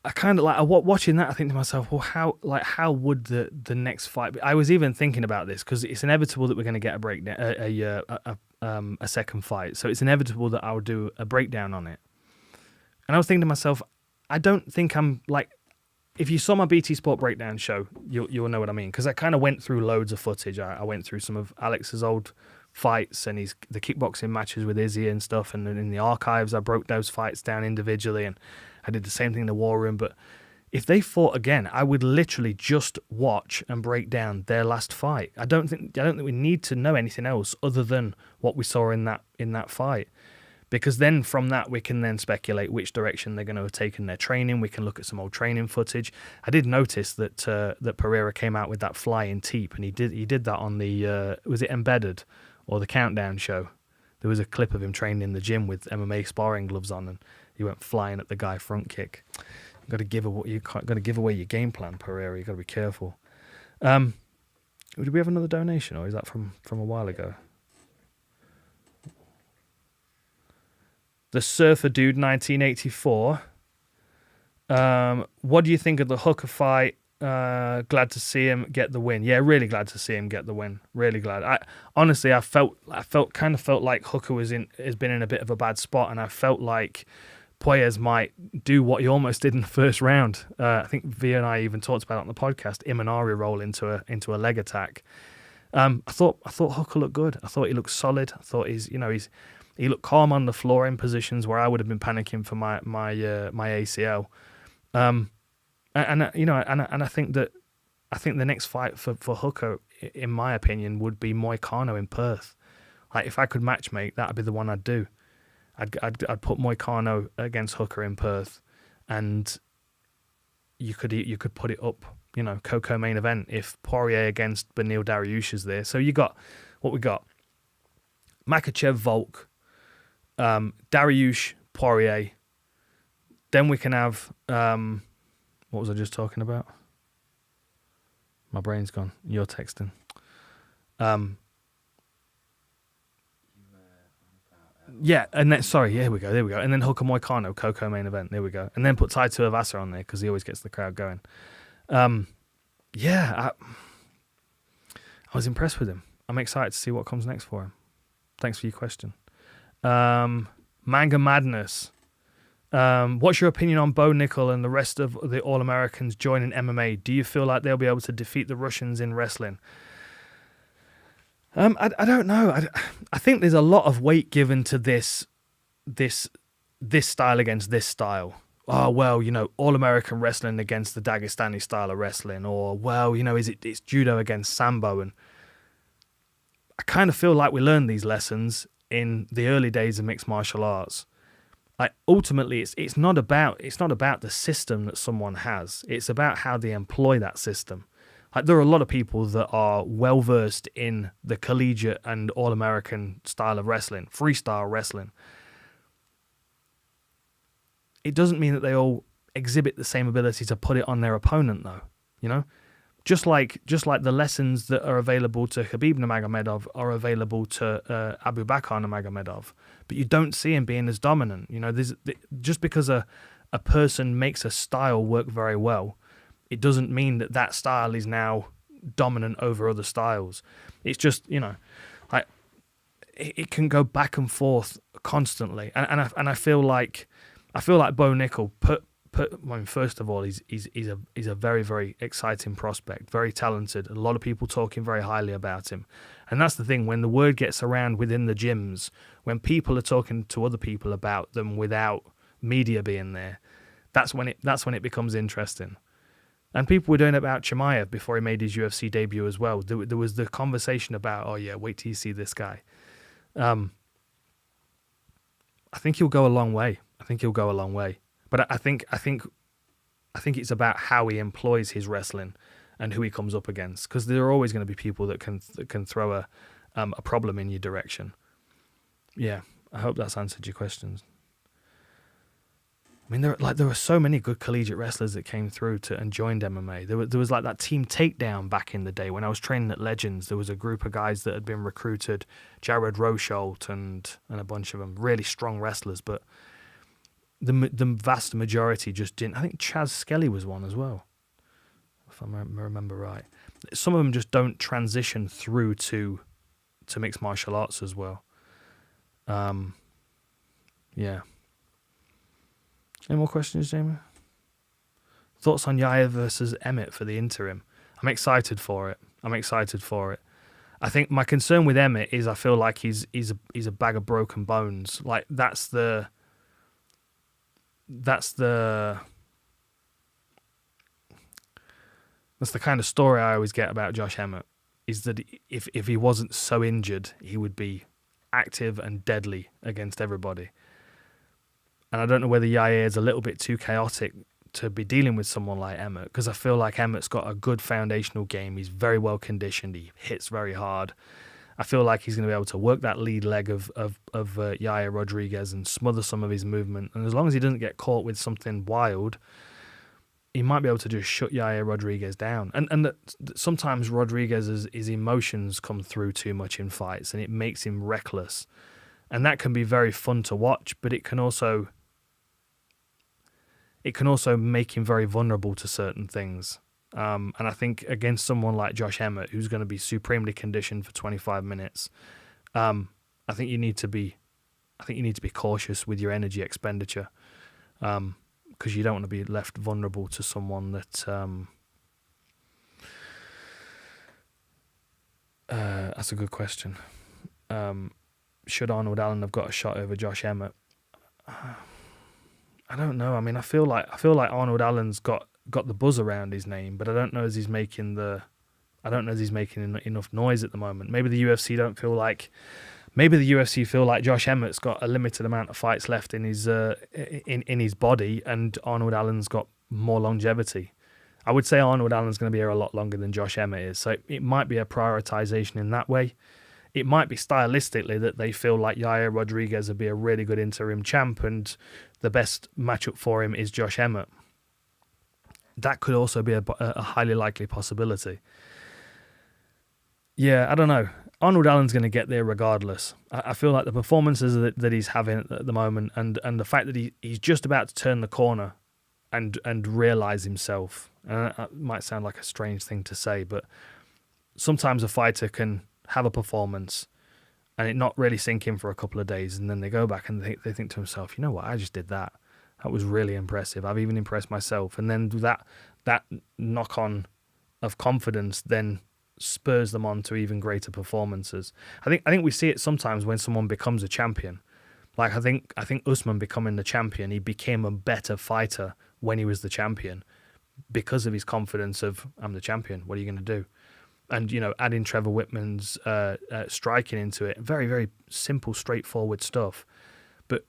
I kind of like watching that. I think to myself, well, how would the next fight be? I was even thinking about this because it's inevitable that we're going to get a breakdown, a second fight. So it's inevitable that I'll do a breakdown on it. And I was thinking to myself, I don't think I'm like, if you saw my BT Sport breakdown show, you'll know what I mean. Because I kind of went through loads of footage. I went through some of Alex's old fights and the kickboxing matches with Izzy and stuff. And in the archives, I broke those fights down individually. And I did the same thing in the War Room. But if they fought again, I would literally just watch and break down their last fight. I don't think we need to know anything else other than what we saw in that fight. Because then from that, we can then speculate which direction they're going to have taken their training. We can look at some old training footage. I did notice that Pereira came out with that flying teep, and he did that on the, was it Embedded or the Countdown show? There was a clip of him training in the gym with MMA sparring gloves on, and he went flying at the guy front kick. You've got to give away your game plan, Pereira. You've got to be careful. Did we have another donation, or is that from a while ago? The Surfer Dude 1984. What do you think of the Hooker fight? Glad to see him get the win. Yeah, really glad to see him get the win. Really glad. I felt like Hooker has been in a bit of a bad spot, and I felt like Puelles might do what he almost did in the first round. I think Via and I even talked about it on the podcast. Imanari roll into a leg attack. I thought Hooker looked good. I thought he looked solid. I thought he looked calm on the floor in positions where I would have been panicking for my ACL. And I think the next fight for Hooker, in my opinion, would be Moicano in Perth. Like, if I could matchmake, that'd be the one I'd do. I'd put Moicano against Hooker in Perth, and you could put it up, Coco main event if Poirier against Beneil Dariush is there. So you got what we got: Makachev, Volk, Dariush, Poirier. Then we can have what was I just talking about? My brain's gone. You're texting. Yeah, and then here we go. And then Hooker Moicano, Coco main event. There we go. And then put Tai Tuivasa on there because he always gets the crowd going. I was impressed with him. I'm excited to see what comes next for him. Thanks for your question. Manga Madness. What's your opinion on Bo Nickel and the rest of the All-Americans joining MMA? Do you feel like they'll be able to defeat the Russians in wrestling? I don't know. I think there's a lot of weight given to this this style against this style. Oh, well, All American wrestling against the Dagestani style of wrestling, or well, it's judo against sambo. And I kind of feel like we learned these lessons in the early days of mixed martial arts. Like ultimately, it's not about the system that someone has. It's about how they employ that system. Like there are a lot of people that are well versed in the collegiate and All American style of wrestling, freestyle wrestling. It doesn't mean that they all exhibit the same ability to put it on their opponent, though. Just like the lessons that are available to Khabib Nurmagomedov are available to Abu Bakr Nurmagomedov, but you don't see him being as dominant. Just because a person makes a style work very well, it doesn't mean that style is now dominant over other styles. It's just like it can go back and forth constantly, and I feel like Bo Nickel first of all, he's a very, very exciting prospect, very talented. A lot of people talking very highly about him, and that's the thing. When the word gets around within the gyms, when people are talking to other people about them without media being there, that's when it becomes interesting. And people were doing it about Chimaev before he made his UFC debut as well. There was the conversation about, oh yeah, wait till you see this guy. I think he'll go a long way. But I think it's about how he employs his wrestling and who he comes up against, because there are always going to be people that can throw a problem in your direction. Yeah, I hope that's answered your questions. I mean, there were so many good collegiate wrestlers that came through and joined MMA. There was like that Team Takedown back in the day when I was training at Legends. There was a group of guys that had been recruited, Jared Rochold and a bunch of them, really strong wrestlers, but the vast majority just didn't. I think Chaz Skelly was one as well, if I remember right. Some of them just don't transition through to mixed martial arts as well. Yeah. Any more questions, Jamie? Thoughts on Yaya versus Emmett for the interim? I'm excited for it. I think my concern with Emmett is I feel like he's a bag of broken bones. Like that's the kind of story I always get about Josh Emmett, is that if he wasn't so injured, he would be active and deadly against everybody. And I don't know whether Yaya is a little bit too chaotic to be dealing with someone like Emmett, because I feel like Emmett's got a good foundational game. He's very well conditioned. He hits very hard. I feel like he's going to be able to work that lead leg of Yaya Rodriguez and smother some of his movement. And as long as he doesn't get caught with something wild, he might be able to just shut Yaya Rodriguez down. And sometimes Rodriguez's his emotions come through too much in fights, and it makes him reckless. And that can be very fun to watch, but it can also make him very vulnerable to certain things. And I think against someone like Josh Emmett, who's going to be supremely conditioned for 25 minutes, I think you need to be cautious with your energy expenditure, because you don't want to be left vulnerable to someone that. That's a good question. Should Arnold Allen have got a shot over Josh Emmett? I don't know. I mean, I feel like Arnold Allen's got the buzz around his name, but I don't know as he's making enough noise at the moment. Maybe the UFC feel like Josh Emmett's got a limited amount of fights left in his in his body, and Arnold Allen's got more longevity. I would say Arnold Allen's going to be here a lot longer than Josh Emmett is, so it might be a prioritization in that way. It might be stylistically that they feel like Yaya Rodriguez would be a really good interim champ, and the best matchup for him is Josh Emmett. That could also be a highly likely possibility. Yeah, I don't know. Arnold Allen's going to get there regardless. I feel like the performances that he's having at the moment, and the fact that he's just about to turn the corner and realise himself. And it might sound like a strange thing to say, but sometimes a fighter can have a performance and it not really sink in for a couple of days, and then they go back and they think to themselves, you know what, I just did that. That was really impressive. I've even impressed myself. And then that knock-on of confidence then spurs them on to even greater performances. I think we see it sometimes when someone becomes a champion. Like I think Usman becoming the champion, he became a better fighter when he was the champion because of his confidence of I'm the champion. What are you going to do? And adding Trevor Whitman's striking into it, very very simple, straightforward stuff, but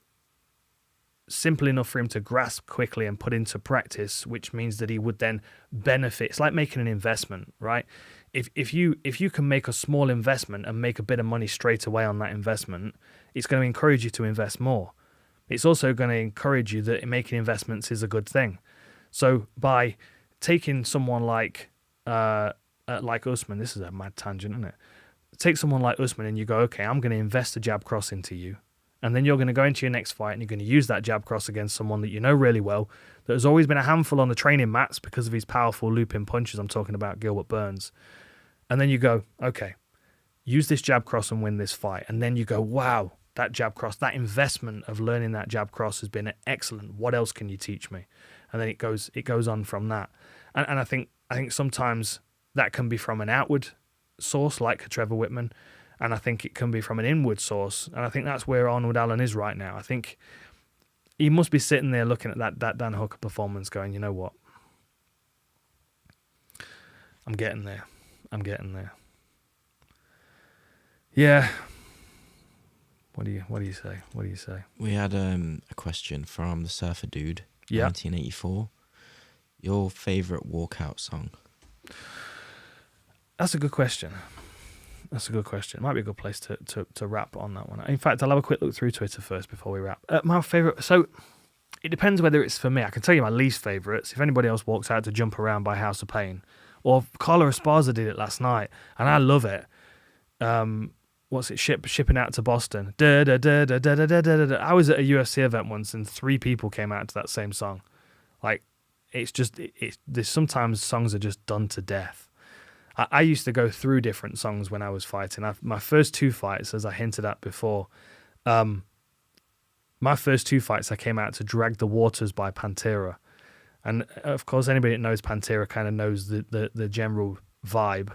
simple enough for him to grasp quickly and put into practice, which means that he would then benefit. It's like making an investment, right? If you can make a small investment and make a bit of money straight away on that investment, it's going to encourage you to invest more. It's also going to encourage you that making investments is a good thing. So by taking someone like Usman, this is a mad tangent, isn't it? Take someone like Usman and you go, okay, I'm going to invest a jab cross into you. And then you're going to go into your next fight and you're going to use that jab cross against someone that you know really well, that has always been a handful on the training mats because of his powerful looping punches. I'm talking about Gilbert Burns. And then you go, okay, use this jab cross and win this fight. And then you go, wow, that jab cross, that investment of learning that jab cross has been excellent. What else can you teach me? And then it goes on from that. And I think sometimes that can be from an outward source like Trevor Whitman, and I think it can be from an inward source. And I think that's where Arnold Allen is right now. I think he must be sitting there looking at that Dan Hooker performance going, you know what? I'm getting there. Yeah. What do you say? We had a question from the Surfer Dude, Yeah. 1984. Your favourite walkout song? That's a good question. It might be a good place to wrap on that one. In fact, I'll have a quick look through Twitter first before we wrap. My favourite... So, it depends whether it's for me. I can tell you my least favourites. If anybody else walks out to Jump Around by House of Pain, or Carla Esparza did it last night, and I love it. What's it? Shipping out to Boston. Da, da, da, da, da, da, da, da, da. I was at a UFC event once, and 3 people came out to that same song. Like, it's just... There's sometimes songs are just done to death. I used to go through different songs when I was fighting. My first 2 fights, as I hinted at before, my first 2 fights, I came out to Drag the Waters by Pantera. And, of course, anybody that knows Pantera kind of knows the general vibe.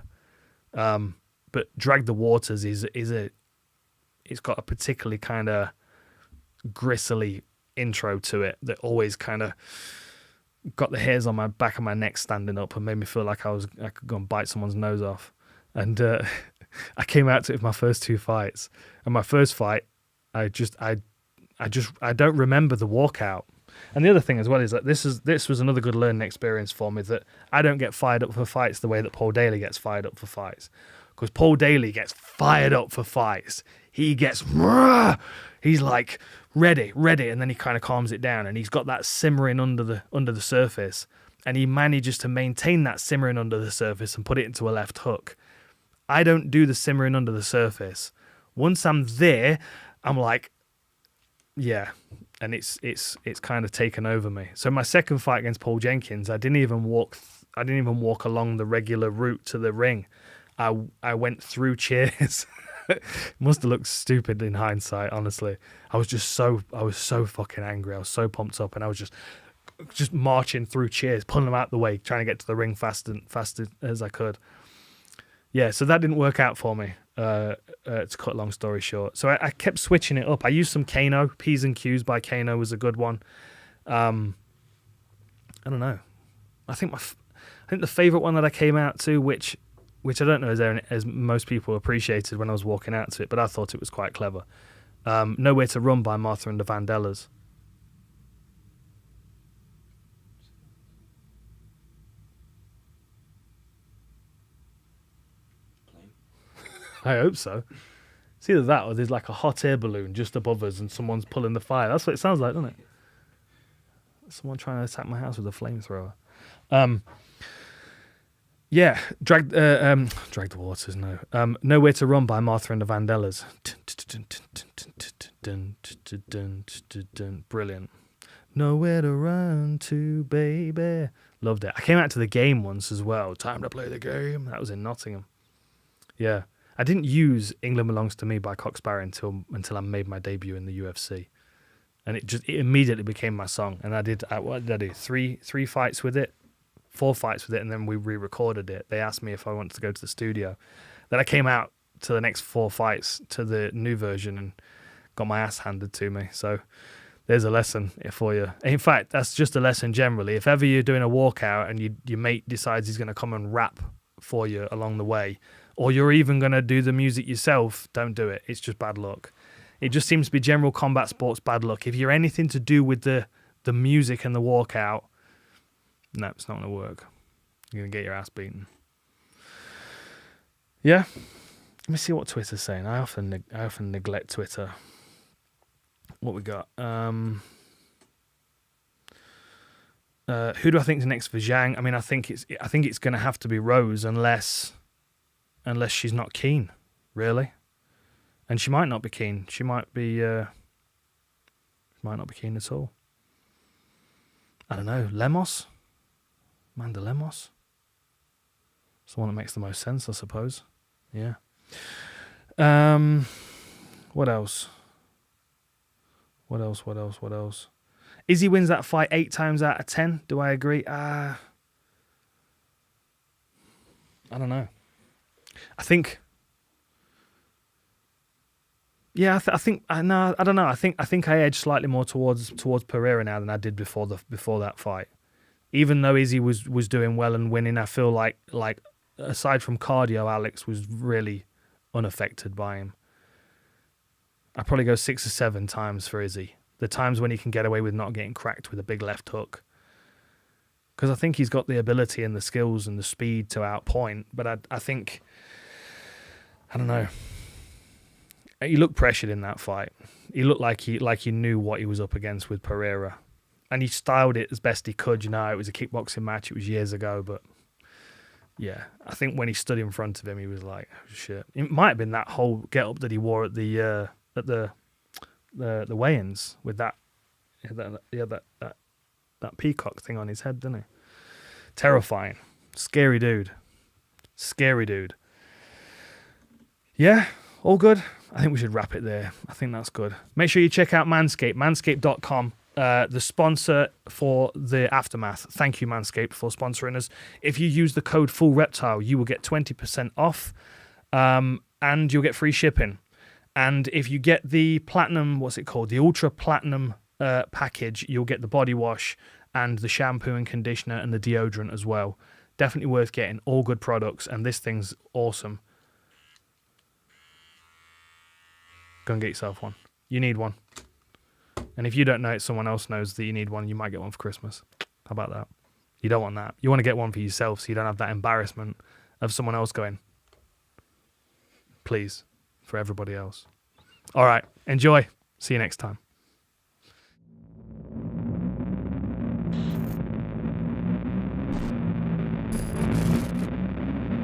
But Drag the Waters it's got a particularly kind of gristly intro to it that always kind of got the hairs on my back of my neck standing up and made me feel like I could go and bite someone's nose off. And I came out to it with my first 2 fights. And my first fight, I don't remember the walkout. And the other thing as well is that this was another good learning experience for me, that I don't get fired up for fights the way that Paul Daly gets fired up for fights. Because Paul Daly gets fired up for fights. He gets... He's like... ready, and then he kind of calms it down, and he's got that simmering under the surface, and he manages to maintain that simmering under the surface and put it into a left hook. I don't do the simmering under the surface. Once I'm there, I'm like, yeah, and it's kind of taken over me. So my second fight against Paul Jenkins, I didn't even walk along the regular route to the ring. I went through chairs. Must have looked stupid in hindsight, honestly. I was so fucking angry. I was so pumped up, and I was just marching through chairs, pulling them out the way, trying to get to the ring fast as I could. Yeah, so that didn't work out for me, to cut a long story short. So I kept switching it up. I used some Kano. P's and Q's by Kano was a good one. I don't know. I think the favourite one that I came out to, which I don't know as most people appreciated when I was walking out to it, but I thought it was quite clever. Nowhere to Run by Martha and the Vandellas. I hope so. It's either that or there's like a hot air balloon just above us and someone's pulling the fire. That's what it sounds like, doesn't it? Someone trying to attack my house with a flamethrower. Yeah, Drag the Waters, no. Nowhere to Run by Martha and the Vandellas. Brilliant. Nowhere to run to, baby. Loved it. I came out to the game once as well. Time to play the game. That was in Nottingham. Yeah. I didn't use England Belongs to Me by Cox Barry until I made my debut in the UFC. And it immediately became my song. And what did I do? Three fights with it. 4 fights with it, and then we re-recorded it. They asked me if I wanted to go to the studio. Then I came out to the next 4 fights to the new version and got my ass handed to me. So there's a lesson for you. In fact, that's just a lesson generally. If ever you're doing a walkout and your mate decides he's going to come and rap for you along the way, or you're even going to do the music yourself, don't do it. It's just bad luck. It just seems to be general combat sports bad luck. If you're anything to do with the music and the walkout, no, it's not going to work. You're going to get your ass beaten. Yeah. Let me see what Twitter's saying. I often neglect Twitter. What we got? Who do I think is next for Zhang? I mean, I think it's going to have to be Rose unless she's not keen, really. And she might not be keen. She might not be keen at all. I don't know. Lemos? Amanda Lemos? It's the one that makes the most sense, I suppose. Yeah. What else? What else? Izzy wins that fight 8 times out of 10. Do I agree? I don't know. I think. Yeah, I think. No, I don't know. I think I edge slightly more towards Pereira now than I did before that fight. Even though Izzy was doing well and winning, I feel like aside from cardio, Alex was really unaffected by him. I'd probably go 6 or 7 times for Izzy. The times when he can get away with not getting cracked with a big left hook. Because I think he's got the ability and the skills and the speed to outpoint. But I think, I don't know. He looked pressured in that fight. He looked like he knew what he was up against with Pereira. And he styled it as best he could. You know, it was a kickboxing match. It was years ago. But yeah, I think when he stood in front of him, he was like, oh, shit. It might have been that whole get-up that he wore at the weigh-ins with that peacock thing on his head, didn't he? Terrifying. Scary dude. Yeah, all good. I think we should wrap it there. I think that's good. Make sure you check out Manscaped, manscaped.com, the sponsor for the Aftermath. Thank you, Manscaped, for sponsoring us. If you use the code FULLREPTILE, you will get 20% off, and you'll get free shipping. And if you get the platinum, the ultra platinum package, you'll get the body wash and the shampoo and conditioner and the deodorant as well. Definitely worth getting. All good products, and this thing's awesome. Go and get yourself one. You need one. And if you don't know it, someone else knows that you need one. You might get one for Christmas. How about that? You don't want that. You want to get one for yourself so you don't have that embarrassment of someone else going, please, for everybody else. All right. Enjoy. See you next time.